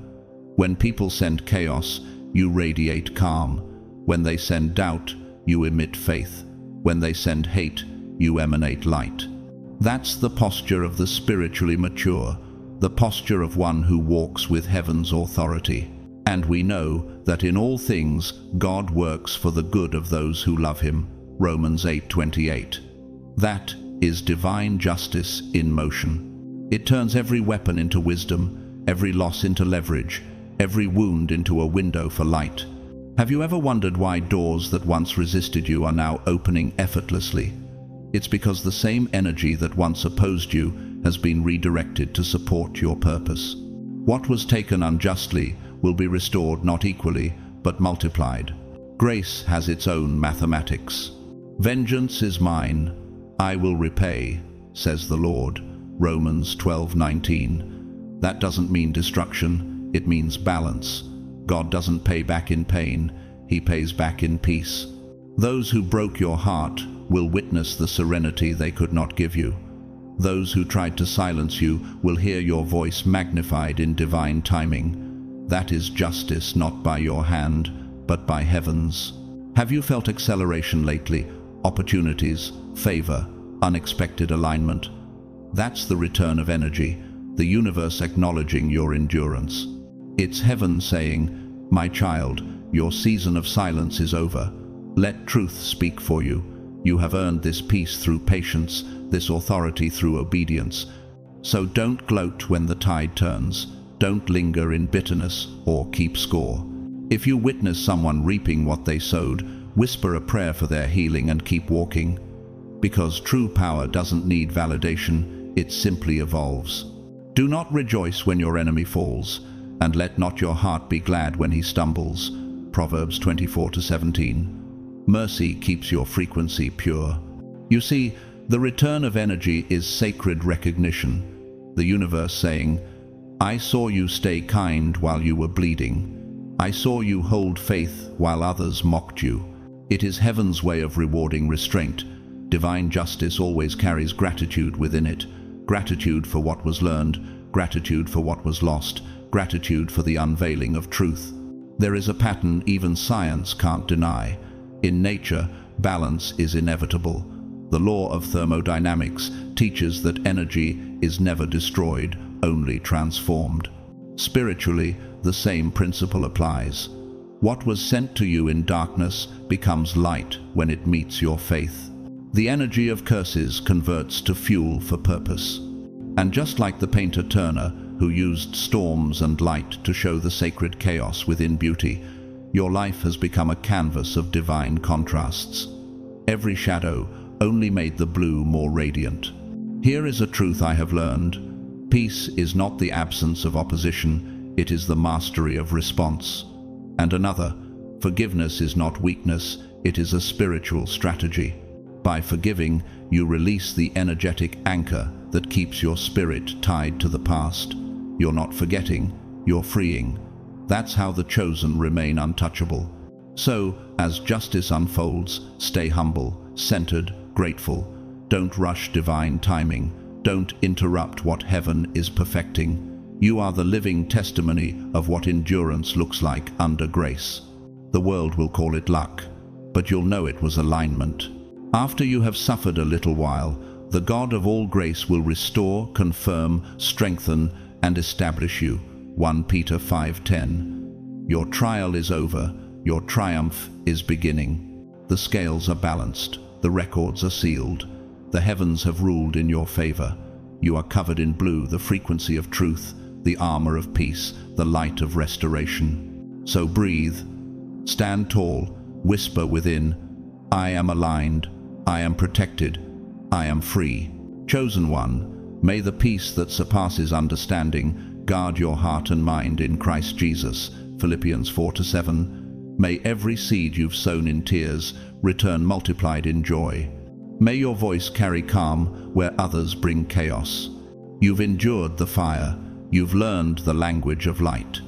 When people send chaos, you radiate calm. When they send doubt, you emit faith. When they send hate, you emanate light. That's the posture of the spiritually mature, the posture of one who walks with heaven's authority. And we know that in all things God works for the good of those who love him. Romans 8:28. That is divine justice in motion. It turns every weapon into wisdom, every loss into leverage, every wound into a window for light. Have you ever wondered why doors that once resisted you are now opening effortlessly? It's because the same energy that once opposed you has been redirected to support your purpose. What was taken unjustly will be restored not equally, but multiplied. Grace has its own mathematics. Vengeance is mine, I will repay, says the Lord. Romans 12:19. That doesn't mean destruction, it means balance. God doesn't pay back in pain, he pays back in peace. Those who broke your heart will witness the serenity they could not give you. Those who tried to silence you will hear your voice magnified in divine timing. That is justice not by your hand, but by heaven's. Have you felt acceleration lately? Opportunities, favor, unexpected alignment? That's the return of energy, the universe acknowledging your endurance. It's heaven saying, my child, your season of silence is over. Let truth speak for you. You have earned this peace through patience, this authority through obedience. So don't gloat when the tide turns. Don't linger in bitterness or keep score. If you witness someone reaping what they sowed, whisper a prayer for their healing and keep walking. Because true power doesn't need validation, it simply evolves. Do not rejoice when your enemy falls, and let not your heart be glad when he stumbles. Proverbs 24:17. Mercy keeps your frequency pure. You see, the return of energy is sacred recognition. The universe saying, I saw you stay kind while you were bleeding. I saw you hold faith while others mocked you. It is heaven's way of rewarding restraint. Divine justice always carries gratitude within it. Gratitude for what was learned, gratitude for what was lost, gratitude for the unveiling of truth. There is a pattern even science can't deny. In nature, balance is inevitable. The law of thermodynamics teaches that energy is never destroyed, only transformed. Spiritually, the same principle applies. What was sent to you in darkness becomes light when it meets your faith. The energy of curses converts to fuel for purpose. And just like the painter Turner, who used storms and light to show the sacred chaos within beauty, your life has become a canvas of divine contrasts. Every shadow only made the blue more radiant. Here is a truth I have learned. Peace is not the absence of opposition, it is the mastery of response. And another, forgiveness is not weakness, it is a spiritual strategy. By forgiving, you release the energetic anchor that keeps your spirit tied to the past. You're not forgetting, you're freeing. That's how the chosen remain untouchable. So, as justice unfolds, stay humble, centered, grateful. Don't rush divine timing. Don't interrupt what heaven is perfecting. You are the living testimony of what endurance looks like under grace. The world will call it luck, but you'll know it was alignment. After you have suffered a little while, the God of all grace will restore, confirm, strengthen, and establish you. 1 Peter 5:10. Your trial is over, your triumph is beginning. The scales are balanced, the records are sealed. The heavens have ruled in your favor. You are covered in blue, the frequency of truth, the armor of peace, the light of restoration. So breathe, stand tall, whisper within, I am aligned, I am protected, I am free. Chosen one, may the peace that surpasses understanding guard your heart and mind in Christ Jesus. Philippians 4:7. May every seed you've sown in tears return multiplied in joy. May your voice carry calm where others bring chaos. You've endured the fire, you've learned the language of light.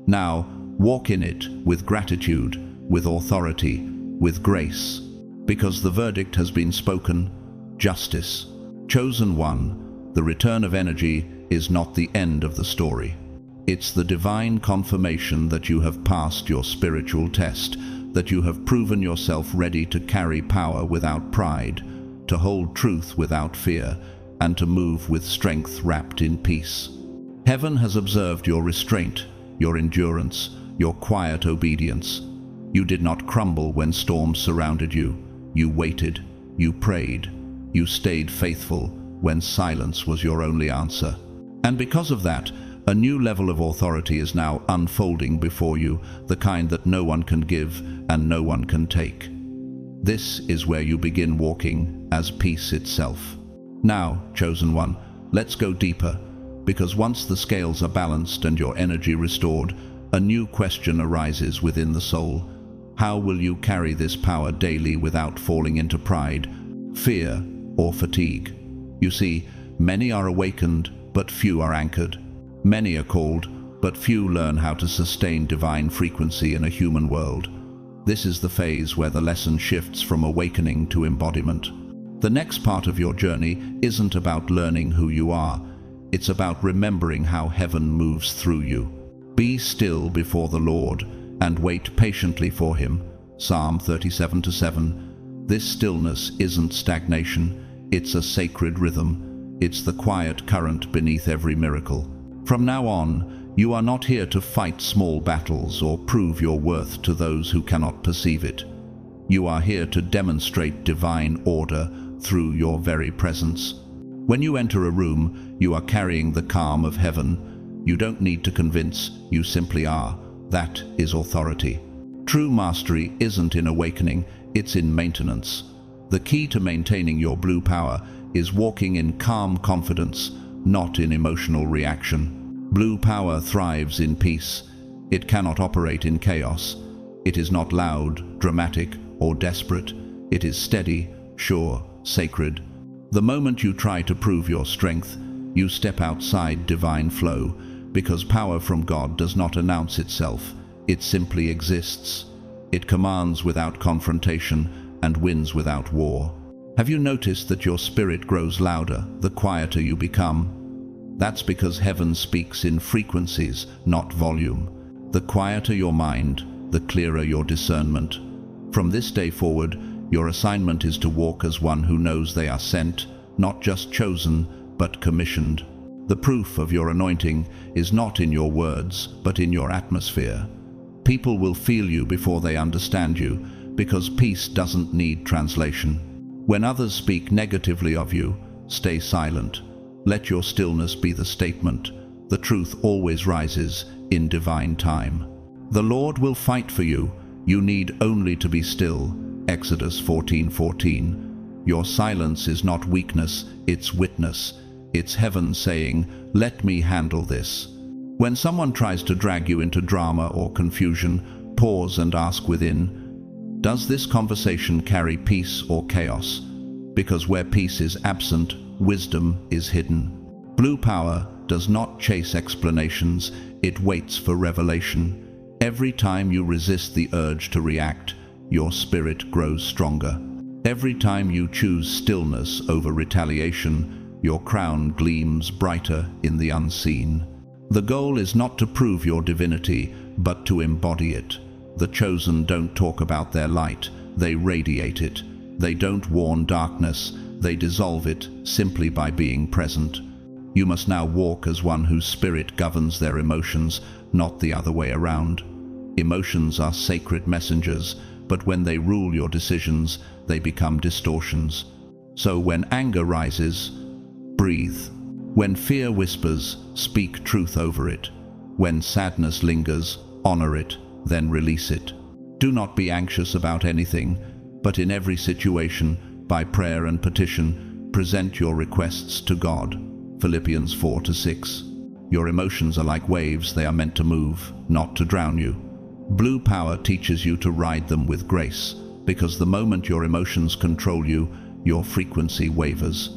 Now, walk in it with gratitude, with authority, with grace. Because the verdict has been spoken, justice. Chosen one, the return of energy is not the end of the story. It's the divine confirmation that you have passed your spiritual test, that you have proven yourself ready to carry power without pride, to hold truth without fear, and to move with strength wrapped in peace. Heaven has observed your restraint, your endurance, your quiet obedience. You did not crumble when storms surrounded you. You waited, you prayed, you stayed faithful when silence was your only answer. And because of that, a new level of authority is now unfolding before you, the kind that no one can give and no one can take. This is where you begin walking as peace itself. Now, chosen one, let's go deeper, because once the scales are balanced and your energy restored, a new question arises within the soul. How will you carry this power daily without falling into pride, fear, or fatigue. You see, many are awakened, but few are anchored. Many are called, but few learn how to sustain divine frequency in a human world. This is the phase where the lesson shifts from awakening to embodiment. The next part of your journey isn't about learning who you are. It's about remembering how heaven moves through you. Be still before the Lord and wait patiently for Him. Psalm 37:7. This stillness isn't stagnation, it's a sacred rhythm. It's the quiet current beneath every miracle. From now on, you are not here to fight small battles or prove your worth to those who cannot perceive it. You are here to demonstrate divine order through your very presence. When you enter a room, you are carrying the calm of heaven. You don't need to convince, you simply are. That is authority. True mastery isn't in awakening, it's in maintenance. The key to maintaining your blue power is walking in calm confidence, not in emotional reaction. Blue power thrives in peace. It cannot operate in chaos. It is not loud, dramatic, or desperate. It is steady, sure, sacred. The moment you try to prove your strength, you step outside divine flow, because power from God does not announce itself. It simply exists. It commands without confrontation and wins without war. Have you noticed that your spirit grows louder the quieter you become? That's because heaven speaks in frequencies, not volume. The quieter your mind, the clearer your discernment. From this day forward, your assignment is to walk as one who knows they are sent, not just chosen, but commissioned. The proof of your anointing is not in your words, but in your atmosphere. People will feel you before they understand you, because peace doesn't need translation. When others speak negatively of you, stay silent. Let your stillness be the statement. The truth always rises in divine time. The Lord will fight for you. You need only to be still. Exodus 14:14. Your silence is not weakness, it's witness. It's heaven saying, "Let me handle this." When someone tries to drag you into drama or confusion, pause and ask within, does this conversation carry peace or chaos? Because where peace is absent, wisdom is hidden. Blue power does not chase explanations, it waits for revelation. Every time you resist the urge to react, your spirit grows stronger. Every time you choose stillness over retaliation, your crown gleams brighter in the unseen. The goal is not to prove your divinity, but to embody it. The chosen don't talk about their light, they radiate it. They don't warn darkness, they dissolve it simply by being present. You must now walk as one whose spirit governs their emotions, not the other way around. Emotions are sacred messengers, but when they rule your decisions, they become distortions. So when anger rises, breathe. When fear whispers, speak truth over it. When sadness lingers, honor it, then release it. Do not be anxious about anything, but in every situation, by prayer and petition, present your requests to God. Philippians 4:6. Your emotions are like waves, they are meant to move, not to drown you. Blue power teaches you to ride them with grace, because the moment your emotions control you, your frequency wavers.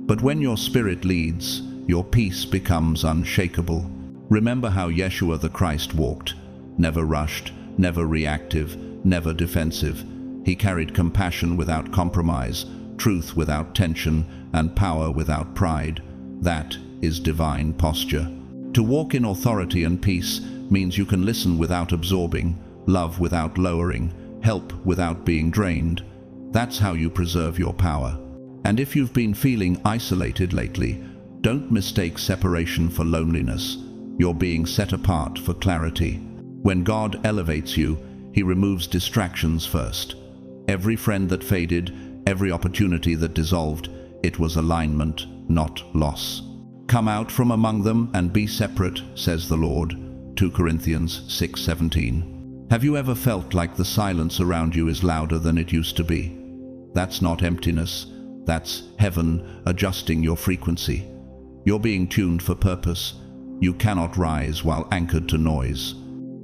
But when your spirit leads, your peace becomes unshakable. Remember how Yeshua the Christ walked, never rushed, never reactive, never defensive. He carried compassion without compromise, truth without tension, and power without pride. That is divine posture. To walk in authority and peace means you can listen without absorbing, love without lowering, help without being drained. That's how you preserve your power. And if you've been feeling isolated lately, don't mistake separation for loneliness. You're being set apart for clarity. When God elevates you, He removes distractions first. Every friend that faded, every opportunity that dissolved, it was alignment, not loss. Come out from among them and be separate, says the Lord. 2 Corinthians 6:17. Have you ever felt like the silence around you is louder than it used to be? That's not emptiness. That's heaven adjusting your frequency. You're being tuned for purpose. You cannot rise while anchored to noise.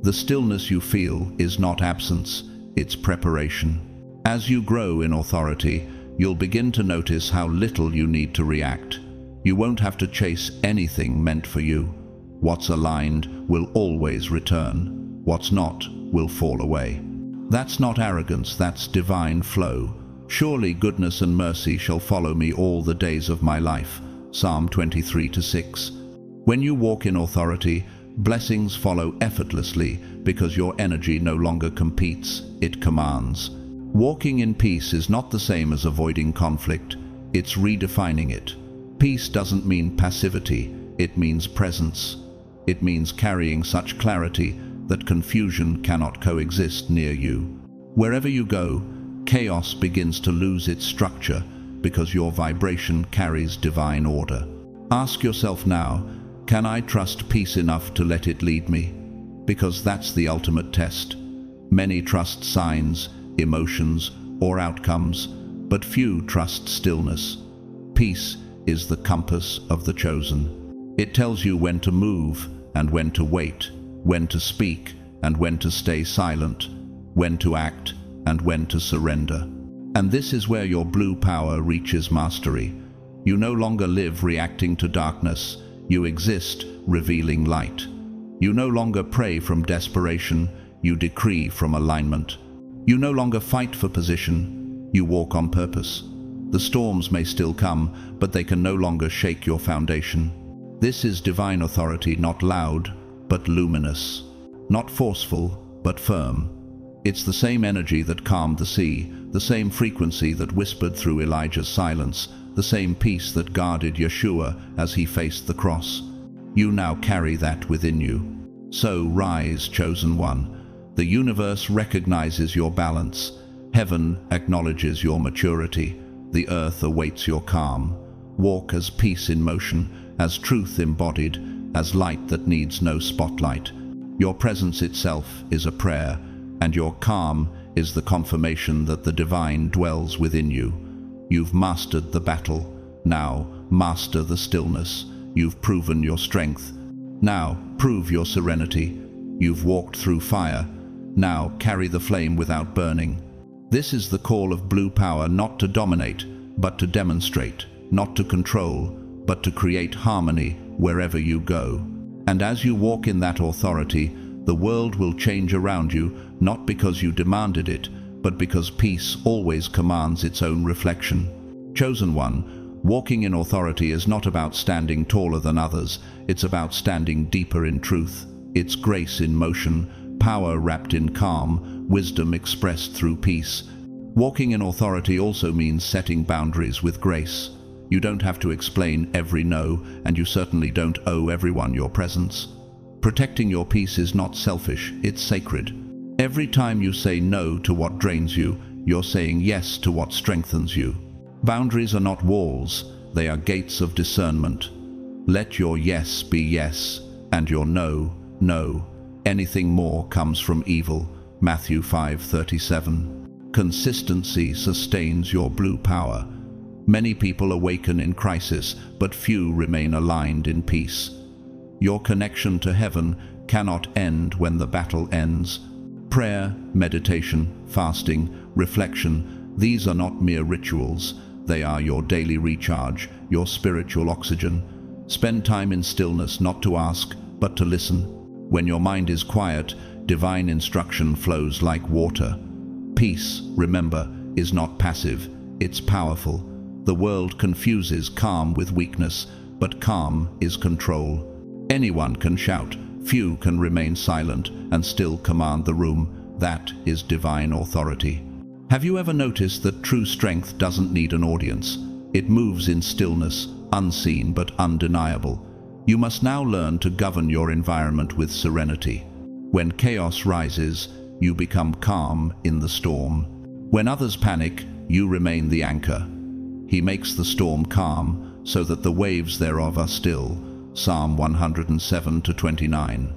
The stillness you feel is not absence, it's preparation. As you grow in authority, you'll begin to notice how little you need to react. You won't have to chase anything meant for you. What's aligned will always return. What's not will fall away. That's not arrogance, that's divine flow. Surely goodness and mercy shall follow me all the days of my life. Psalm 23:6. When you walk in authority, blessings follow effortlessly because your energy no longer competes, it commands. Walking in peace is not the same as avoiding conflict, it's redefining it. Peace doesn't mean passivity, it means presence. It means carrying such clarity that confusion cannot coexist near you. Wherever you go, chaos begins to lose its structure because your vibration carries divine order. Ask yourself now, can I trust peace enough to let it lead me? Because that's the ultimate test. Many trust signs, emotions, or outcomes, but few trust stillness. Peace is the compass of the chosen. It tells you when to move and when to wait, when to speak and when to stay silent, when to act and when to surrender. And this is where your blue power reaches mastery. You no longer live reacting to darkness, you exist revealing light. You no longer pray from desperation, you decree from alignment. You no longer fight for position, you walk on purpose. The storms may still come, but they can no longer shake your foundation. This is divine authority, not loud, but luminous. Not forceful, but firm. It's the same energy that calmed the sea, the same frequency that whispered through Elijah's silence, the same peace that guarded Yeshua as he faced the cross. You now carry that within you. So rise, chosen one. The universe recognizes your balance. Heaven acknowledges your maturity. The earth awaits your calm. Walk as peace in motion, as truth embodied, as light that needs no spotlight. Your presence itself is a prayer, and your calm is the confirmation that the divine dwells within you. You've mastered the battle. Now master the stillness. You've proven your strength. Now prove your serenity. You've walked through fire. Now carry the flame without burning. This is the call of blue power, not to dominate, but to demonstrate, not to control, but to create harmony wherever you go. And as you walk in that authority, the world will change around you, not because you demanded it, but because peace always commands its own reflection. Chosen one, walking in authority is not about standing taller than others, it's about standing deeper in truth. It's grace in motion, power wrapped in calm, wisdom expressed through peace. Walking in authority also means setting boundaries with grace. You don't have to explain every no, and you certainly don't owe everyone your presence. Protecting your peace is not selfish, it's sacred. Every time you say no to what drains you, you're saying yes to what strengthens you. Boundaries are not walls, they are gates of discernment. Let your yes be yes, and your no, no. Anything more comes from evil. Matthew 5:37. Consistency sustains your blue power. Many people awaken in crisis, but few remain aligned in peace. Your connection to heaven cannot end when the battle ends. Prayer, meditation, fasting, reflection, these are not mere rituals. They are your daily recharge, your spiritual oxygen. Spend time in stillness, not to ask, but to listen. When your mind is quiet, divine instruction flows like water. Peace, remember, is not passive, it's powerful. The world confuses calm with weakness, but calm is control. Anyone can shout, few can remain silent and still command the room. That is divine authority. Have you ever noticed that true strength doesn't need an audience? It moves in stillness, unseen but undeniable. You must now learn to govern your environment with serenity. When chaos rises, you become calm in the storm. When others panic, you remain the anchor. He makes the storm calm, so that the waves thereof are still. Psalm 107:29.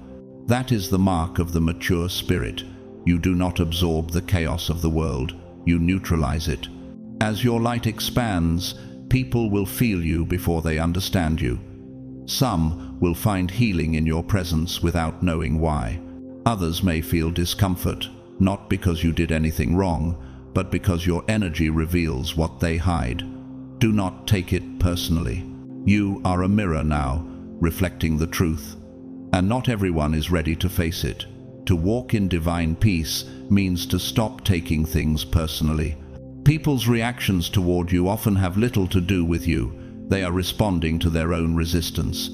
That is the mark of the mature spirit. You do not absorb the chaos of the world, you neutralize it. As your light expands, people will feel you before they understand you. Some will find healing in your presence without knowing why. Others may feel discomfort, not because you did anything wrong, but because your energy reveals what they hide. Do not take it personally. You are a mirror now, reflecting the truth. And not everyone is ready to face it. To walk in divine peace means to stop taking things personally. People's reactions toward you often have little to do with you. They are responding to their own resistance.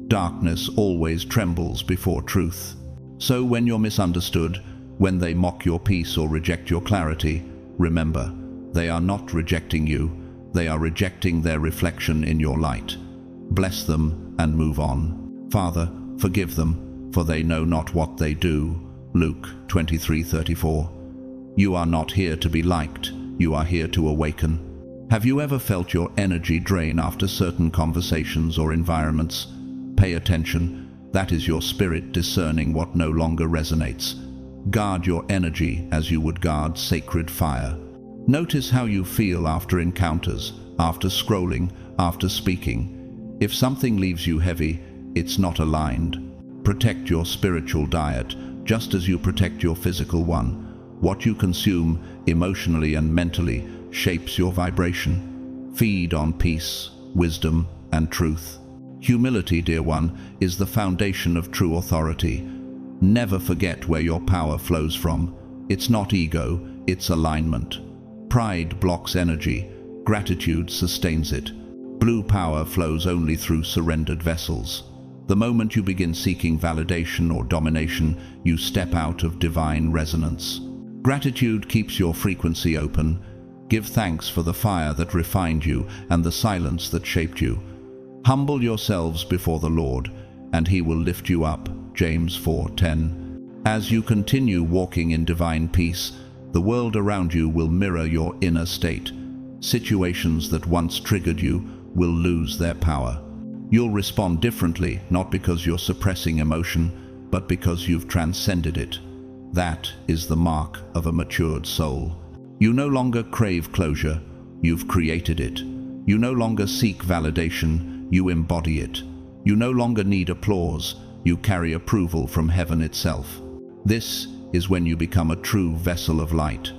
Darkness always trembles before truth. So when you're misunderstood, when they mock your peace or reject your clarity, remember, they are not rejecting you. They are rejecting their reflection in your light. Bless them and move on. Father, forgive them, for they know not what they do. Luke 23:34. You are not here to be liked. You are here to awaken. Have you ever felt your energy drain after certain conversations or environments? Pay attention. That is your spirit discerning what no longer resonates. Guard your energy as you would guard sacred fire. Notice how you feel after encounters, after scrolling, after speaking. If something leaves you heavy, it's not aligned. Protect your spiritual diet, just as you protect your physical one. What you consume, emotionally and mentally, shapes your vibration. Feed on peace, wisdom, and truth. Humility, dear one, is the foundation of true authority. Never forget where your power flows from. It's not ego, it's alignment. Pride blocks energy. Gratitude sustains it. Blue power flows only through surrendered vessels. The moment you begin seeking validation or domination, you step out of divine resonance. Gratitude keeps your frequency open. Give thanks for the fire that refined you and the silence that shaped you. Humble yourselves before the Lord, and He will lift you up. James 4:10. As you continue walking in divine peace, the world around you will mirror your inner state. Situations that once triggered you will lose their power. You'll respond differently, not because you're suppressing emotion, but because you've transcended it. That is the mark of a matured soul. You no longer crave closure, you've created it. You no longer seek validation, you embody it. You no longer need applause, you carry approval from heaven itself. This is when you become a true vessel of light.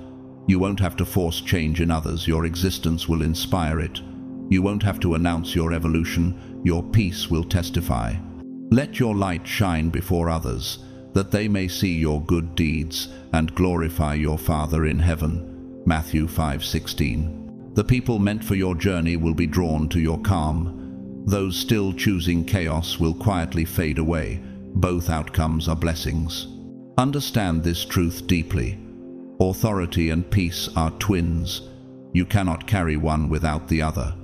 You won't have to force change in others, your existence will inspire it. You won't have to announce your evolution, your peace will testify. Let your light shine before others, that they may see your good deeds and glorify your Father in heaven. Matthew 5:16. The people meant for your journey will be drawn to your calm. Those still choosing chaos will quietly fade away. Both outcomes are blessings. Understand this truth deeply. Authority and peace are twins. You cannot carry one without the other.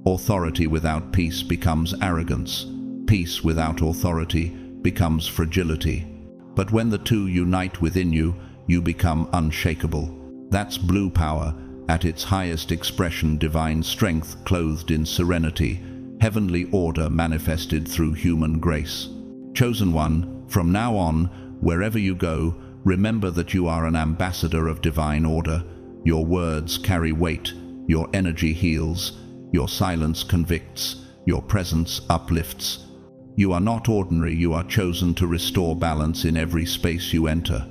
Authority without peace becomes arrogance. Peace without authority becomes fragility. But when the two unite within you, you become unshakable. That's blue power, at its highest expression, divine strength clothed in serenity, heavenly order manifested through human grace. Chosen one, from now on, wherever you go, remember that you are an ambassador of divine order. Your words carry weight, your energy heals, your silence convicts, your presence uplifts. You are not ordinary, you are chosen to restore balance in every space you enter.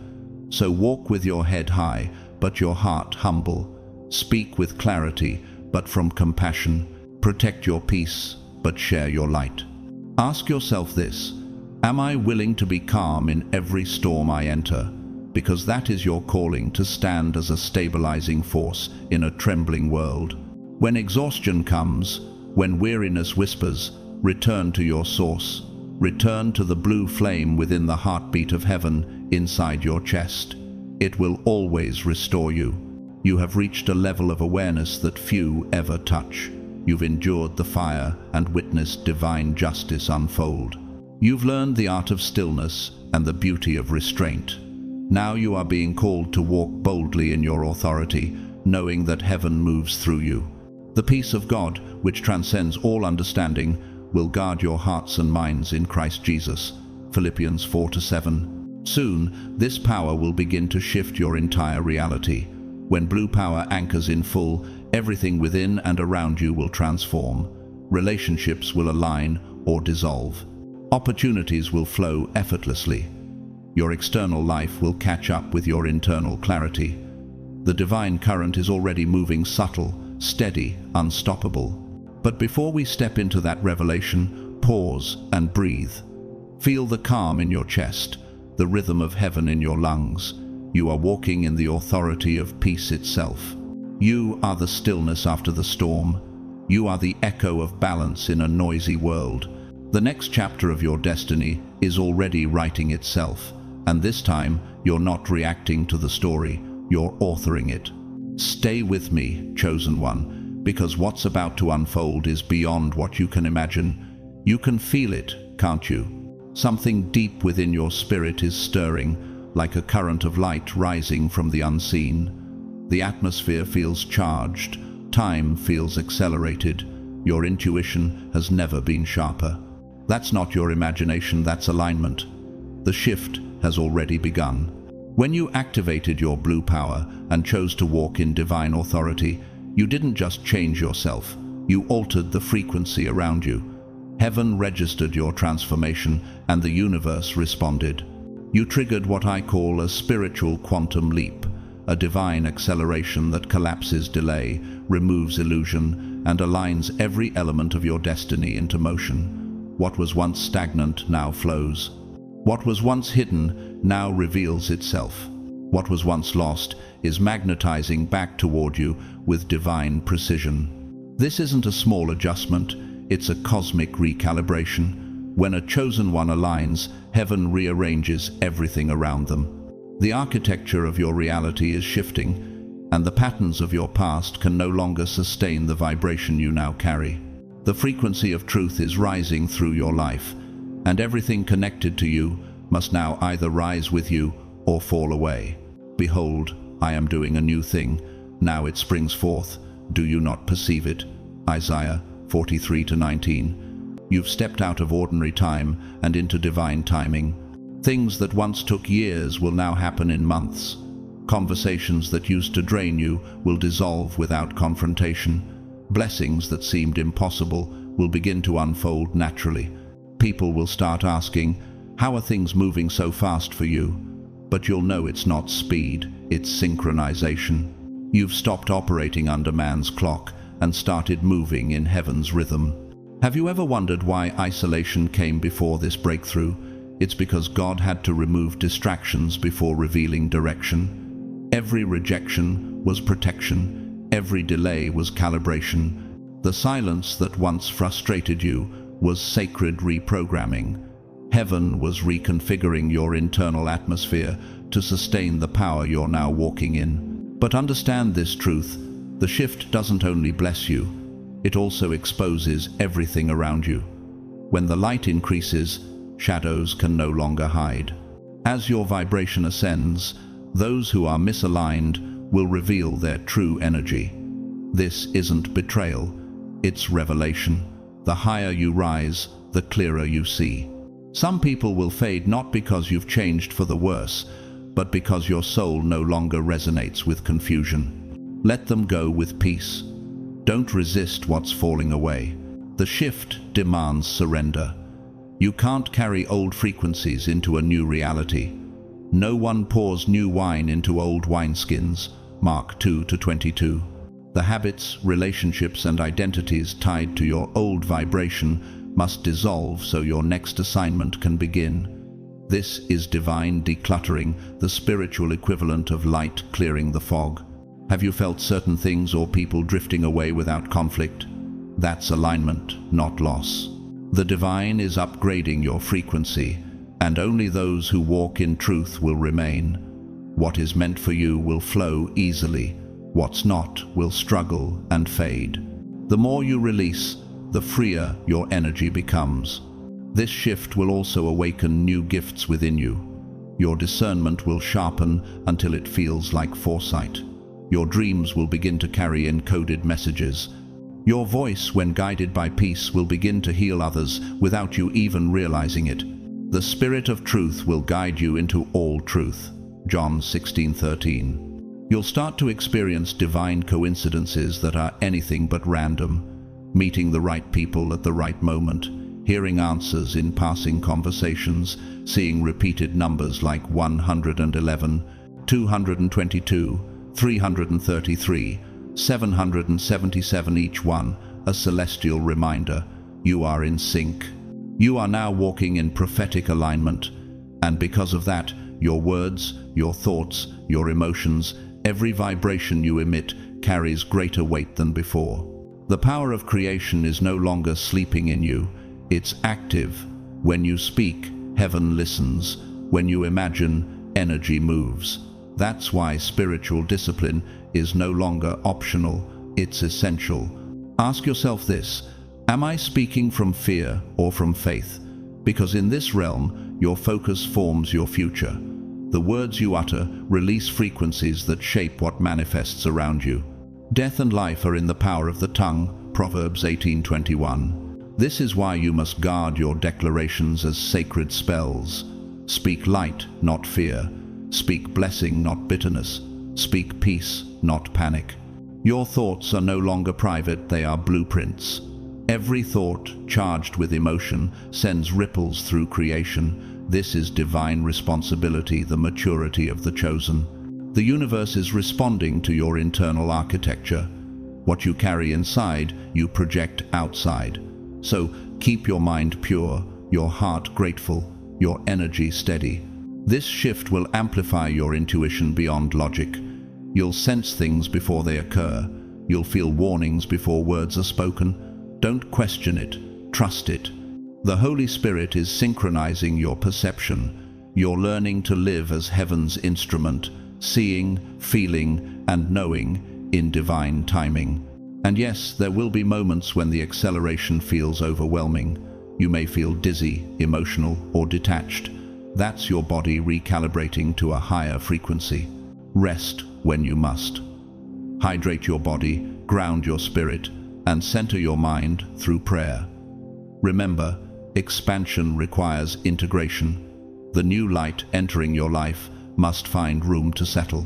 So walk with your head high, but your heart humble. Speak with clarity, but from compassion. Protect your peace, but share your light. Ask yourself this: am I willing to be calm in every storm I enter? Because that is your calling, to stand as a stabilizing force in a trembling world. When exhaustion comes, when weariness whispers, return to your source. Return to the blue flame within the heartbeat of heaven inside your chest. It will always restore you. You have reached a level of awareness that few ever touch. You've endured the fire and witnessed divine justice unfold. You've learned the art of stillness and the beauty of restraint. Now you are being called to walk boldly in your authority, knowing that heaven moves through you. The peace of God, which transcends all understanding, will guard your hearts and minds in Christ Jesus. Philippians 4:7. Soon, this power will begin to shift your entire reality. When blue power anchors in full, everything within and around you will transform. Relationships will align or dissolve. Opportunities will flow effortlessly. Your external life will catch up with your internal clarity. The divine current is already moving, subtle, steady, unstoppable. But before we step into that revelation, pause and breathe. Feel the calm in your chest, the rhythm of heaven in your lungs. You are walking in the authority of peace itself. You are the stillness after the storm. You are the echo of balance in a noisy world. The next chapter of your destiny is already writing itself, and this time you're not reacting to the story, you're authoring it. Stay with me, chosen one, because what's about to unfold is beyond what you can imagine. You can feel it, can't you? Something deep within your spirit is stirring, like a current of light rising from the unseen. The atmosphere feels charged, time feels accelerated. Your intuition has never been sharper. That's not your imagination, that's alignment. The shift has already begun. When you activated your blue power and chose to walk in divine authority, you didn't just change yourself, you altered the frequency around you. Heaven registered your transformation and the universe responded. You triggered what I call a spiritual quantum leap, a divine acceleration that collapses delay, removes illusion, and aligns every element of your destiny into motion. What was once stagnant now flows. What was once hidden now reveals itself. What was once lost is magnetizing back toward you with divine precision. This isn't a small adjustment, it's a cosmic recalibration. When a chosen one aligns, heaven rearranges everything around them. The architecture of your reality is shifting, and the patterns of your past can no longer sustain the vibration you now carry. The frequency of truth is rising through your life, and everything connected to you must now either rise with you or fall away. Behold, I am doing a new thing. Now it springs forth. Do you not perceive it? Isaiah 43:19. You've stepped out of ordinary time and into divine timing. Things that once took years will now happen in months. Conversations that used to drain you will dissolve without confrontation. Blessings that seemed impossible will begin to unfold naturally. People will start asking, how are things moving so fast for you? But you'll know it's not speed, it's synchronization. You've stopped operating under man's clock and started moving in heaven's rhythm. Have you ever wondered why isolation came before this breakthrough? It's because God had to remove distractions before revealing direction. Every rejection was protection. Every delay was calibration. The silence that once frustrated you was sacred reprogramming. Heaven was reconfiguring your internal atmosphere to sustain the power you're now walking in. But understand this truth, the shift doesn't only bless you, it also exposes everything around you. When the light increases, shadows can no longer hide. As your vibration ascends, those who are misaligned will reveal their true energy. This isn't betrayal, it's revelation. The higher you rise, the clearer you see. Some people will fade not because you've changed for the worse, but because your soul no longer resonates with confusion. Let them go with peace. Don't resist what's falling away. The shift demands surrender. You can't carry old frequencies into a new reality. No one pours new wine into old wineskins. Mark 2:22. The habits, relationships, and identities tied to your old vibration must dissolve so your next assignment can begin. This is divine decluttering, the spiritual equivalent of light clearing the fog. Have you felt certain things or people drifting away without conflict? That's alignment, not loss. The divine is upgrading your frequency, and only those who walk in truth will remain. What is meant for you will flow easily. What's not will struggle and fade. The more you release, the freer your energy becomes. This shift will also awaken new gifts within you. Your discernment will sharpen until it feels like foresight. Your dreams will begin to carry encoded messages. Your voice, when guided by peace, will begin to heal others without you even realizing it. The Spirit of truth will guide you into all truth. John 16:13. You'll start to experience divine coincidences that are anything but random. Meeting the right people at the right moment, hearing answers in passing conversations, seeing repeated numbers like 111, 222, 333, 777 each one, a celestial reminder. You are in sync. You are now walking in prophetic alignment, and because of that, your words, your thoughts, your emotions, every vibration you emit carries greater weight than before. The power of creation is no longer sleeping in you, it's active. When you speak, heaven listens. When you imagine, energy moves. That's why spiritual discipline is no longer optional, it's essential. Ask yourself this: am I speaking from fear or from faith? Because in this realm, your focus forms your future. The words you utter release frequencies that shape what manifests around you. Death and life are in the power of the tongue, Proverbs 18:21. This is why you must guard your declarations as sacred spells. Speak light, not fear. Speak blessing, not bitterness. Speak peace, not panic. Your thoughts are no longer private, they are blueprints. Every thought, charged with emotion, sends ripples through creation. This is divine responsibility, the maturity of the chosen. The universe is responding to your internal architecture. What you carry inside, you project outside. So keep your mind pure, your heart grateful, your energy steady. This shift will amplify your intuition beyond logic. You'll sense things before they occur. You'll feel warnings before words are spoken. Don't question it, trust it. The Holy Spirit is synchronizing your perception. You're learning to live as heaven's instrument, seeing, feeling, and knowing in divine timing. And yes, there will be moments when the acceleration feels overwhelming. You may feel dizzy, emotional, or detached. That's your body recalibrating to a higher frequency. Rest when you must. Hydrate your body, ground your spirit, and center your mind through prayer. Remember, expansion requires integration. The new light entering your life must find room to settle.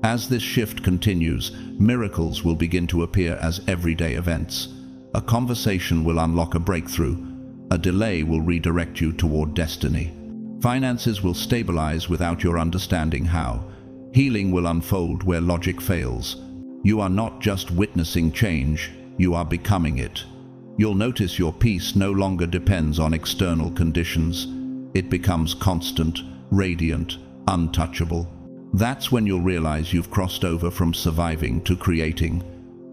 As this shift continues, miracles will begin to appear as everyday events. A conversation will unlock a breakthrough. A delay will redirect you toward destiny. Finances will stabilize without your understanding how. Healing will unfold where logic fails. You are not just witnessing change, you are becoming it. You'll notice your peace no longer depends on external conditions. It becomes constant, radiant, untouchable. That's when you'll realize you've crossed over from surviving to creating.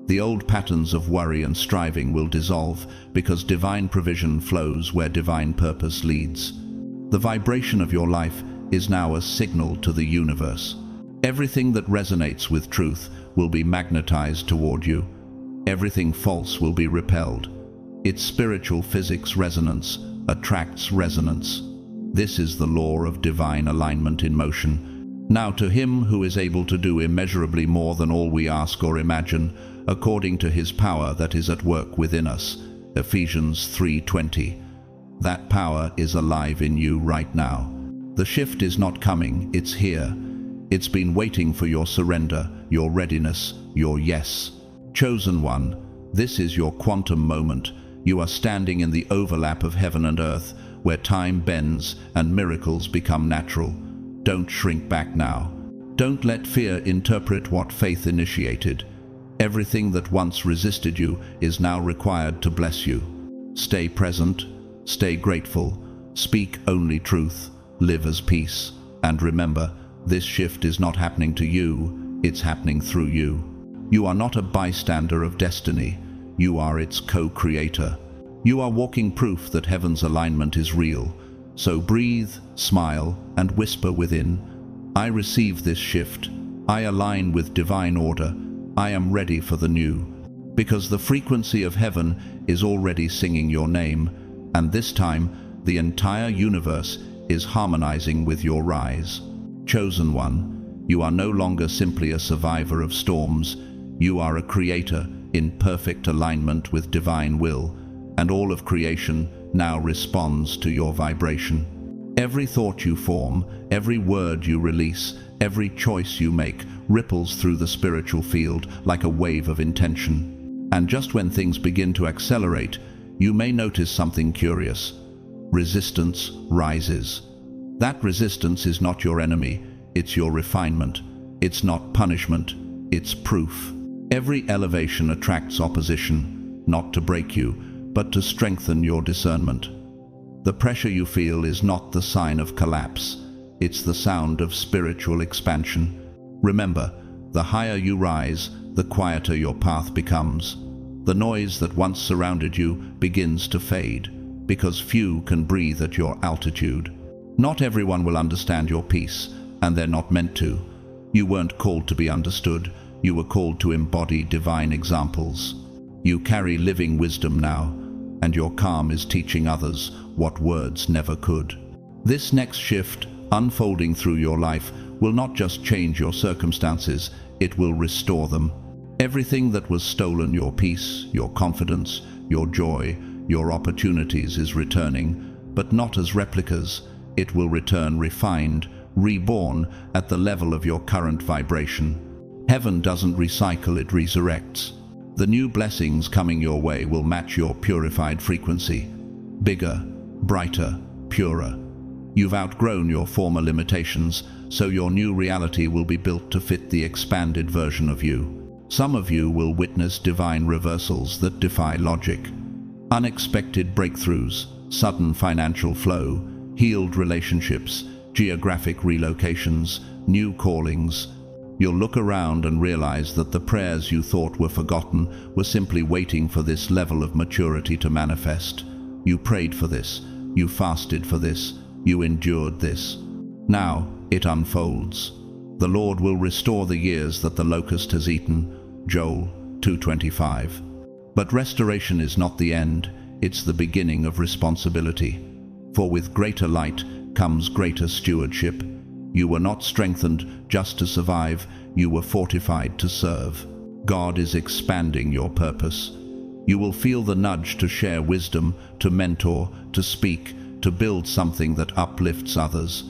The old patterns of worry and striving will dissolve because divine provision flows where divine purpose leads. The vibration of your life is now a signal to the universe. Everything that resonates with truth will be magnetized toward you. Everything false will be repelled. Its spiritual physics resonance attracts resonance. This is the law of divine alignment in motion. Now to him who is able to do immeasurably more than all we ask or imagine, according to his power that is at work within us. Ephesians 3:20. That power is alive in you right now. The shift is not coming, it's here. It's been waiting for your surrender, your readiness, your yes. Chosen one, this is your quantum moment. You are standing in the overlap of heaven and earth, where time bends and miracles become natural. Don't shrink back now. Don't let fear interpret what faith initiated. Everything that once resisted you is now required to bless you. Stay present, stay grateful, speak only truth, live as peace, and remember, this shift is not happening to you, it's happening through you. You are not a bystander of destiny, you are its co-creator. You are walking proof that heaven's alignment is real. So breathe, smile, and whisper within, I receive this shift. I align with divine order. I am ready for the new. Because the frequency of heaven is already singing your name, and this time the entire universe is harmonizing with your rise. Chosen one, you are no longer simply a survivor of storms. You are a creator in perfect alignment with divine will, and all of creation now responds to your vibration. Every thought you form, every word you release, every choice you make ripples through the spiritual field like a wave of intention. And just when things begin to accelerate, you may notice something curious. Resistance rises. That resistance is not your enemy, it's your refinement. It's not punishment, it's proof. Every elevation attracts opposition, not to break you, but to strengthen your discernment. The pressure you feel is not the sign of collapse, it's the sound of spiritual expansion. Remember, the higher you rise, the quieter your path becomes. The noise that once surrounded you begins to fade, because few can breathe at your altitude. Not everyone will understand your peace, and they're not meant to. You weren't called to be understood, you were called to embody divine examples. You carry living wisdom now, and your calm is teaching others what words never could. This next shift, unfolding through your life, will not just change your circumstances, it will restore them. Everything that was stolen, your peace, your confidence, your joy, your opportunities, is returning, but not as replicas. It will return refined, reborn at the level of your current vibration. Heaven doesn't recycle, it resurrects. The new blessings coming your way will match your purified frequency. Bigger, brighter, purer. You've outgrown your former limitations, so your new reality will be built to fit the expanded version of you. Some of you will witness divine reversals that defy logic. Unexpected breakthroughs, sudden financial flow, healed relationships, geographic relocations, new callings. You'll look around and realize that the prayers you thought were forgotten were simply waiting for this level of maturity to manifest. You prayed for this, you fasted for this, you endured this. Now it unfolds. The Lord will restore the years that the locust has eaten. Joel 2:25. But restoration is not the end, it's the beginning of responsibility. For with greater light comes greater stewardship. You were not strengthened just to survive, you were fortified to serve. God is expanding your purpose. You will feel the nudge to share wisdom, to mentor, to speak, to build something that uplifts others.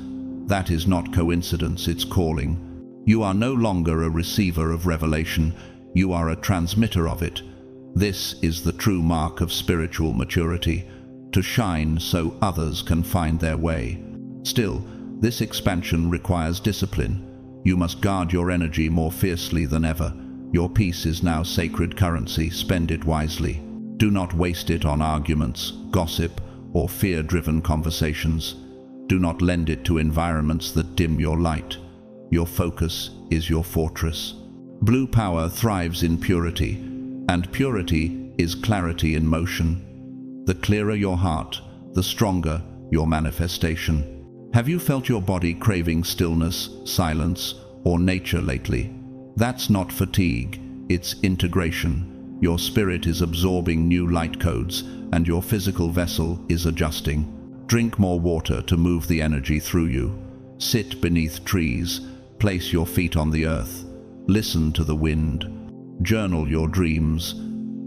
That is not coincidence, it's calling. You are no longer a receiver of revelation, you are a transmitter of it. This is the true mark of spiritual maturity, to shine so others can find their way. Still, this expansion requires discipline. You must guard your energy more fiercely than ever. Your peace is now sacred currency, spend it wisely. Do not waste it on arguments, gossip, or fear-driven conversations. Do not lend it to environments that dim your light. Your focus is your fortress. Blue power thrives in purity, and purity is clarity in motion. The clearer your heart, the stronger your manifestation. Have you felt your body craving stillness, silence, or nature lately? That's not fatigue, it's integration. Your spirit is absorbing new light codes, and your physical vessel is adjusting. Drink more water to move the energy through you. Sit beneath trees, place your feet on the earth. Listen to the wind. Journal your dreams,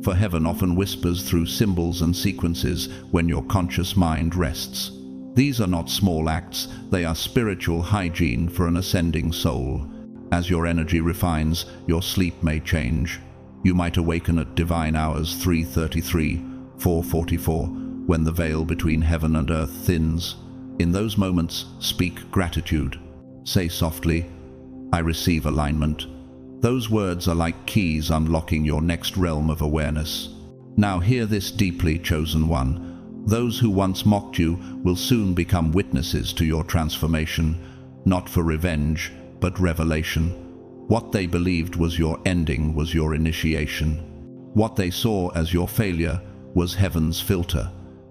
for heaven often whispers through symbols and sequences when your conscious mind rests. These are not small acts, they are spiritual hygiene for an ascending soul. As your energy refines, your sleep may change. You might awaken at divine hours 3:33, 4:44, when the veil between heaven and earth thins. In those moments, speak gratitude. Say softly, I receive alignment. Those words are like keys unlocking your next realm of awareness. Now hear this deeply, chosen one. Those who once mocked you will soon become witnesses to your transformation, not for revenge, but revelation. What they believed was your ending was your initiation. What they saw as your failure was heaven's filter.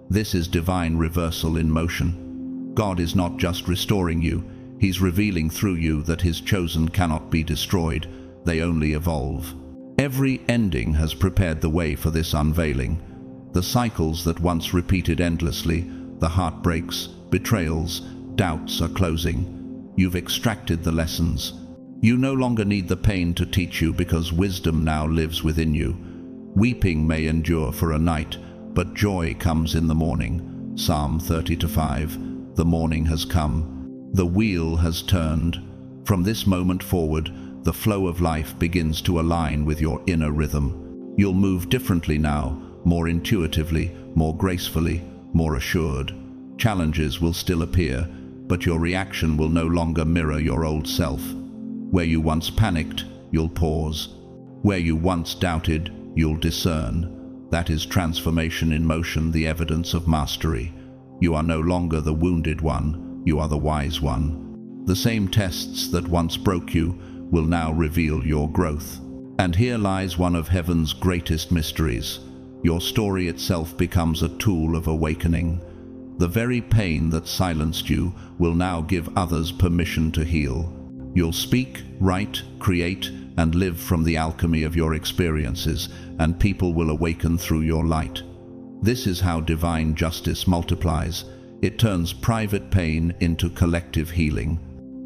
This is divine reversal in motion. God is not just restoring you, He's revealing through you that His chosen cannot be destroyed, they only evolve. Every ending has prepared the way for this unveiling. The cycles that once repeated endlessly, the heartbreaks, betrayals, doubts are closing. You've extracted the lessons. You no longer need the pain to teach you because wisdom now lives within you. Weeping may endure for a night, but joy comes in the morning. Psalm 30:5. The morning has come. The wheel has turned. From this moment forward, the flow of life begins to align with your inner rhythm. You'll move differently now, more intuitively, more gracefully, more assured. Challenges will still appear, but your reaction will no longer mirror your old self. Where you once panicked, you'll pause. Where you once doubted, you'll discern. That is transformation in motion, the evidence of mastery. You are no longer the wounded one, you are the wise one. The same tests that once broke you will now reveal your growth. And here lies one of heaven's greatest mysteries. Your story itself becomes a tool of awakening. The very pain that silenced you will now give others permission to heal. You'll speak, write, create, and live from the alchemy of your experiences, and people will awaken through your light. This is how divine justice multiplies. It turns private pain into collective healing.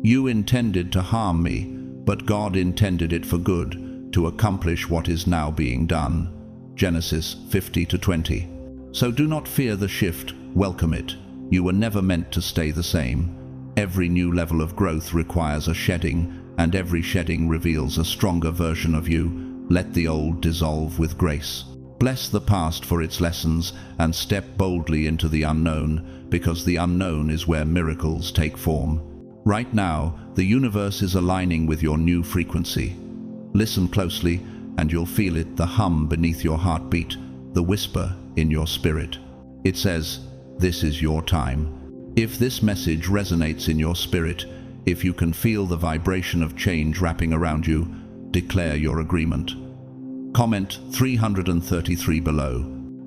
You intended to harm me, but God intended it for good, to accomplish what is now being done. Genesis 50-20. So do not fear the shift, welcome it. You were never meant to stay the same. Every new level of growth requires a shedding, and every shedding reveals a stronger version of you. Let the old dissolve with grace. Bless the past for its lessons and step boldly into the unknown, because the unknown is where miracles take form. Right now, the universe is aligning with your new frequency. Listen closely, and you'll feel it, the hum beneath your heartbeat, the whisper in your spirit. It says, "This is your time." If this message resonates in your spirit, if you can feel the vibration of change wrapping around you, declare your agreement. Comment 333 below.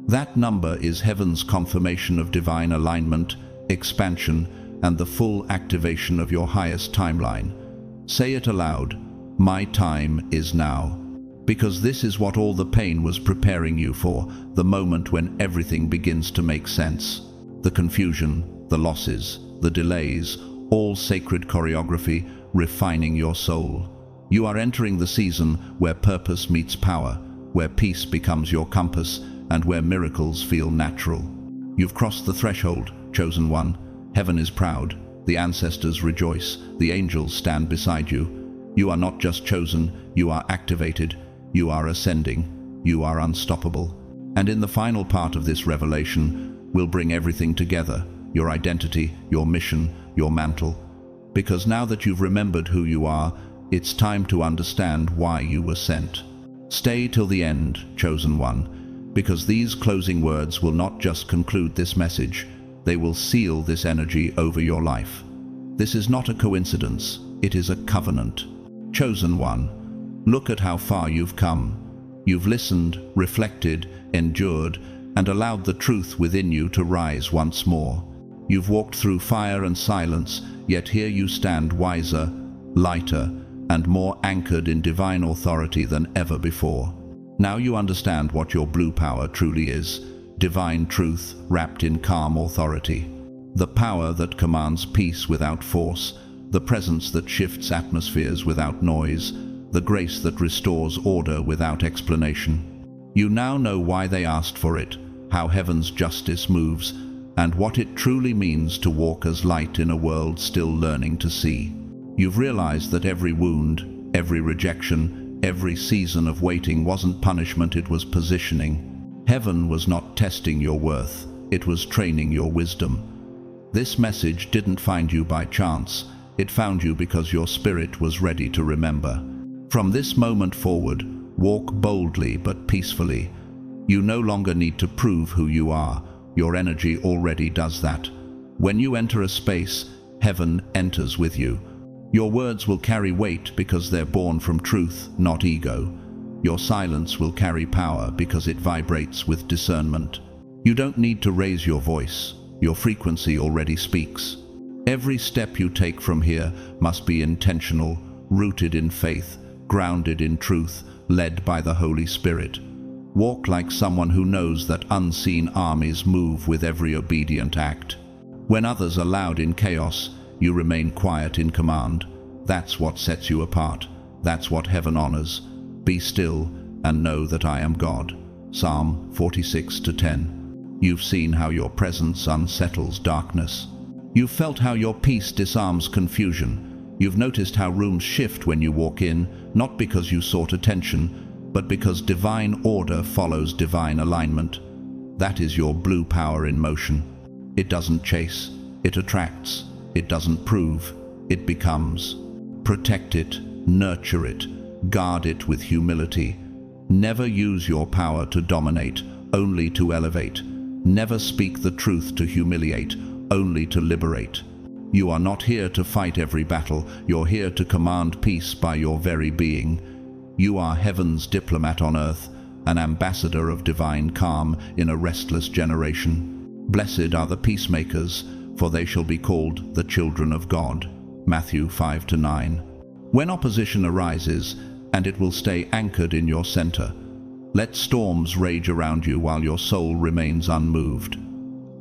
That number is heaven's confirmation of divine alignment, expansion, and the full activation of your highest timeline. Say it aloud, "My time is now." Because this is what all the pain was preparing you for, the moment when everything begins to make sense. The confusion, the losses, the delays, all sacred choreography, refining your soul. You are entering the season where purpose meets power, where peace becomes your compass, and where miracles feel natural. You've crossed the threshold, chosen one. Heaven is proud, the ancestors rejoice, the angels stand beside you. You are not just chosen, you are activated, you are ascending, you are unstoppable. And in the final part of this revelation, we'll bring everything together, your identity, your mission, your mantle. Because now that you've remembered who you are, it's time to understand why you were sent. Stay till the end, chosen one, because these closing words will not just conclude this message, they will seal this energy over your life. This is not a coincidence, it is a covenant. Chosen one, look at how far you've come. You've listened, reflected, endured, and allowed the truth within you to rise once more. You've walked through fire and silence, yet here you stand wiser, lighter, and more anchored in divine authority than ever before. Now you understand what your blue power truly is, divine truth wrapped in calm authority. The power that commands peace without force, the presence that shifts atmospheres without noise, the grace that restores order without explanation. You now know why they asked for it, how heaven's justice moves, and what it truly means to walk as light in a world still learning to see. You've realized that every wound, every rejection, every season of waiting wasn't punishment, it was positioning. Heaven was not testing your worth, it was training your wisdom. This message didn't find you by chance, it found you because your spirit was ready to remember. From this moment forward, walk boldly but peacefully. You no longer need to prove who you are. Your energy already does that. When you enter a space, heaven enters with you. Your words will carry weight because they're born from truth, not ego. Your silence will carry power because it vibrates with discernment. You don't need to raise your voice. Your frequency already speaks. Every step you take from here must be intentional, rooted in faith, grounded in truth, led by the Holy Spirit. Walk like someone who knows that unseen armies move with every obedient act. When others are loud in chaos, you remain quiet in command. That's what sets you apart. That's what heaven honors. Be still and know that I am God. Psalm 46:10. You've seen how your presence unsettles darkness. You've felt how your peace disarms confusion. You've noticed how rooms shift when you walk in, not because you sought attention, but because divine order follows divine alignment. That is your blue power in motion. It doesn't chase, it attracts. It doesn't prove, it becomes. Protect it, nurture it, Guard it with humility. Never use your power to dominate, only to elevate. Never speak the truth to humiliate, only to liberate. You are not here to fight every battle, you're here to command peace by your very being. You are heaven's diplomat on earth, an ambassador of divine calm in a restless generation. Blessed are the peacemakers, for they shall be called the children of God. Matthew 5-9. When opposition arises, and it will stay anchored in your center, let storms rage around you while your soul remains unmoved.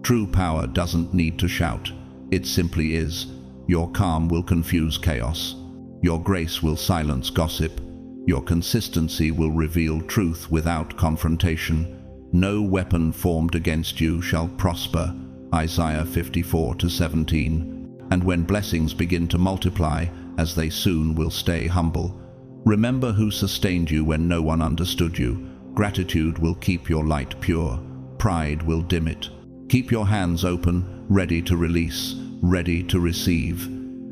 True power doesn't need to shout. It simply is. Your calm will confuse chaos. Your grace will silence gossip. Your consistency will reveal truth without confrontation. No weapon formed against you shall prosper. Isaiah 54-17. And when blessings begin to multiply, as they soon will stay humble, remember who sustained you when no one understood you. Gratitude will keep your light pure. Pride will dim it. Keep your hands open, ready to release, ready to receive.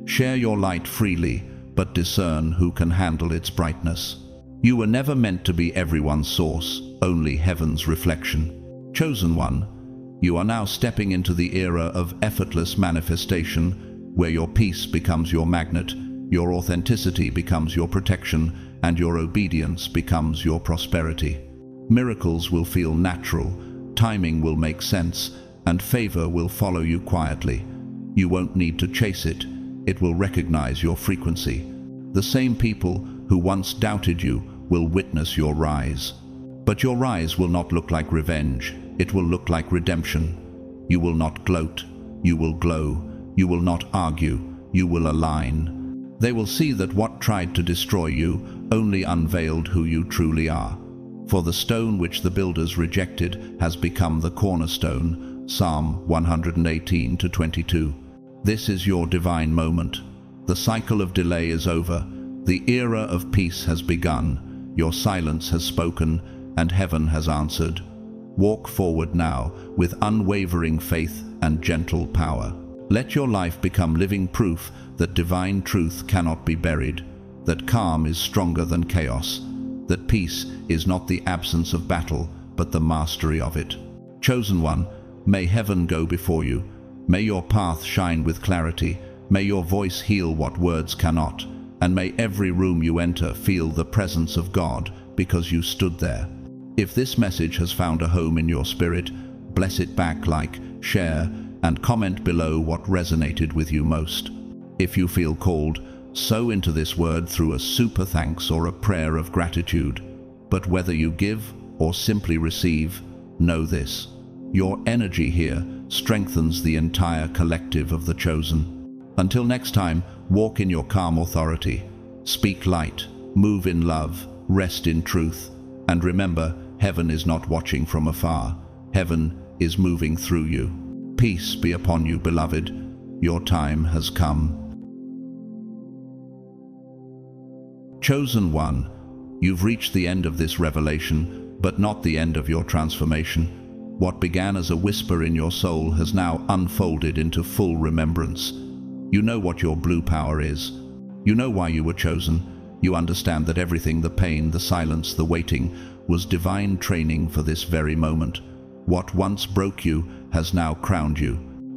Share your light freely, but discern who can handle its brightness. You were never meant to be everyone's source, only heaven's reflection. Chosen one, you are now stepping into the era of effortless manifestation, where your peace becomes your magnet, your authenticity becomes your protection, and your obedience becomes your prosperity. Miracles will feel natural, timing will make sense, and favor will follow you quietly. You won't need to chase it. It will recognize your frequency. The same people who once doubted you will witness your rise. But your rise will not look like revenge. It will look like redemption. You will not gloat. You will glow. You will not argue. You will align. They will see that what tried to destroy you only unveiled who you truly are. For the stone which the builders rejected has become the cornerstone. Psalm 118-22. This is your divine moment. The cycle of delay is over. The era of peace has begun. Your silence has spoken, and heaven has answered. Walk forward now with unwavering faith and gentle power. Let your life become living proof that divine truth cannot be buried, that calm is stronger than chaos, that peace is not the absence of battle, but the mastery of it. Chosen one, may heaven go before you. May your path shine with clarity. May your voice heal what words cannot. And may every room you enter feel the presence of God because you stood there. If this message has found a home in your spirit, bless it back, like, share, and comment below what resonated with you most. If you feel called, sow into this word through a super thanks or a prayer of gratitude. But whether you give or simply receive, know this: your energy here strengthens the entire collective of the chosen. Until next time, walk in your calm authority. Speak light, move in love, rest in truth. And remember, heaven is not watching from afar. Heaven is moving through you. Peace be upon you, beloved. Your time has come. Chosen one, you've reached the end of this revelation, but not the end of your transformation. What began as a whisper in your soul has now unfolded into full remembrance. You know what your blue power is. You know why you were chosen. You understand that everything, the pain, the silence, the waiting, was divine training for this very moment. What once broke you has now crowned you.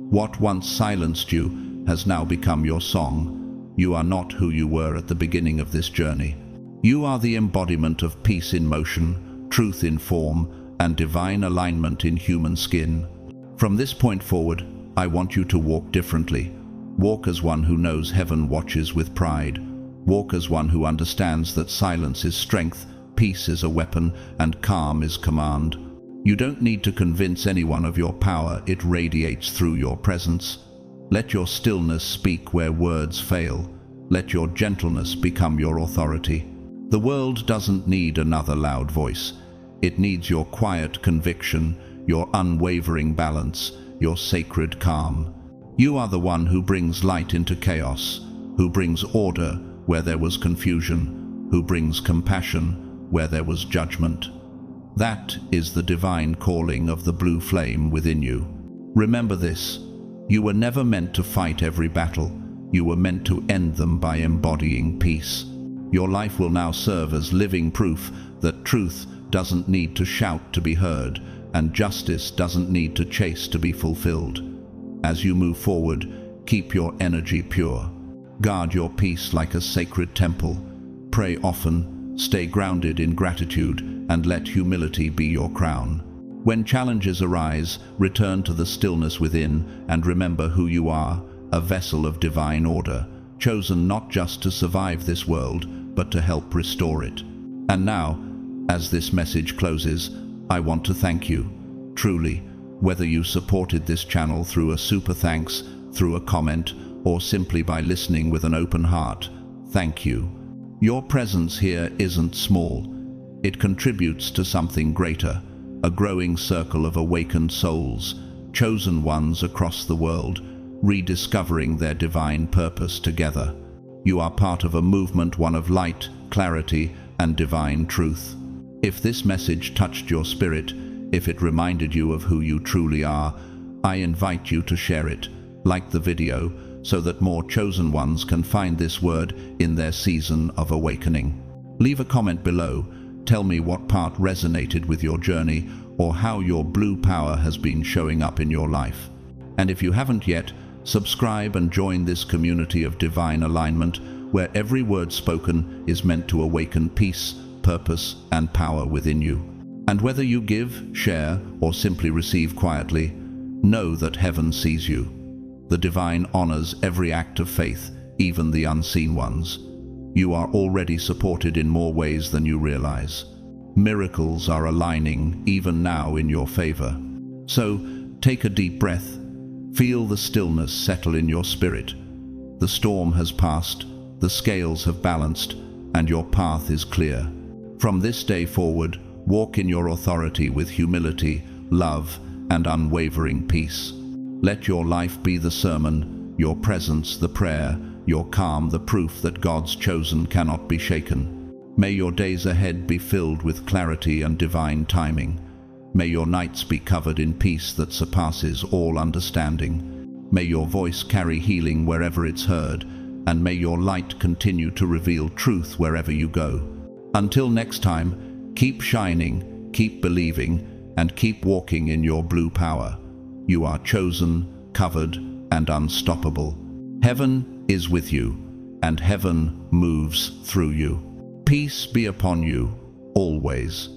What once silenced you has now become your song. You are not who you were at the beginning of this journey. You are the embodiment of peace in motion, truth in form, and divine alignment in human skin. From this point forward, I want you to walk differently. Walk as one who knows heaven watches with pride. Walk as one who understands that silence is strength, peace is a weapon, and calm is command. You don't need to convince anyone of your power. It radiates through your presence. Let your stillness speak where words fail. Let your gentleness become your authority. The world doesn't need another loud voice. It needs your quiet conviction, your unwavering balance, your sacred calm. You are the one who brings light into chaos, who brings order where there was confusion, who brings compassion where there was judgment. That is the divine calling of the blue flame within you. Remember this: you were never meant to fight every battle. You were meant to end them by embodying peace. Your life will now serve as living proof that truth doesn't need to shout to be heard, and justice doesn't need to chase to be fulfilled. As you move forward, keep your energy pure. Guard your peace like a sacred temple. Pray often, stay grounded in gratitude, and let humility be your crown. When challenges arise, return to the stillness within and remember who you are, a vessel of divine order, chosen not just to survive this world, but to help restore it. And now, as this message closes, I want to thank you, truly, whether you supported this channel through a super thanks, through a comment, or simply by listening with an open heart. Thank you. Your presence here isn't small. It contributes to something greater, a growing circle of awakened souls, chosen ones across the world, rediscovering their divine purpose together. You are part of a movement, one of light, clarity, and divine truth. If this message touched your spirit, if it reminded you of who you truly are, I invite you to share it, like the video, so that more chosen ones can find this word in their season of awakening. Leave a comment below. Tell me what part resonated with your journey or how your blue power has been showing up in your life. And if you haven't yet, subscribe and join this community of divine alignment where every word spoken is meant to awaken peace, purpose, and power within you. And whether you give, share, or simply receive quietly, know that heaven sees you. The divine honors every act of faith, even the unseen ones. You are already supported in more ways than you realize. Miracles are aligning even now in your favor. So, take a deep breath. Feel the stillness settle in your spirit. The storm has passed, the scales have balanced, and your path is clear. From this day forward, walk in your authority with humility, love, and unwavering peace. Let your life be the sermon, your presence the prayer, your calm the proof that God's chosen cannot be shaken. May your days ahead be filled with clarity and divine timing. May your nights be covered in peace that surpasses all understanding. May your voice carry healing wherever it's heard, and may your light continue to reveal truth wherever you go. Until next time, keep shining, keep believing, and keep walking in your blue power. You are chosen, covered, and unstoppable. Heaven is with you, and heaven moves through you. Peace be upon you, always.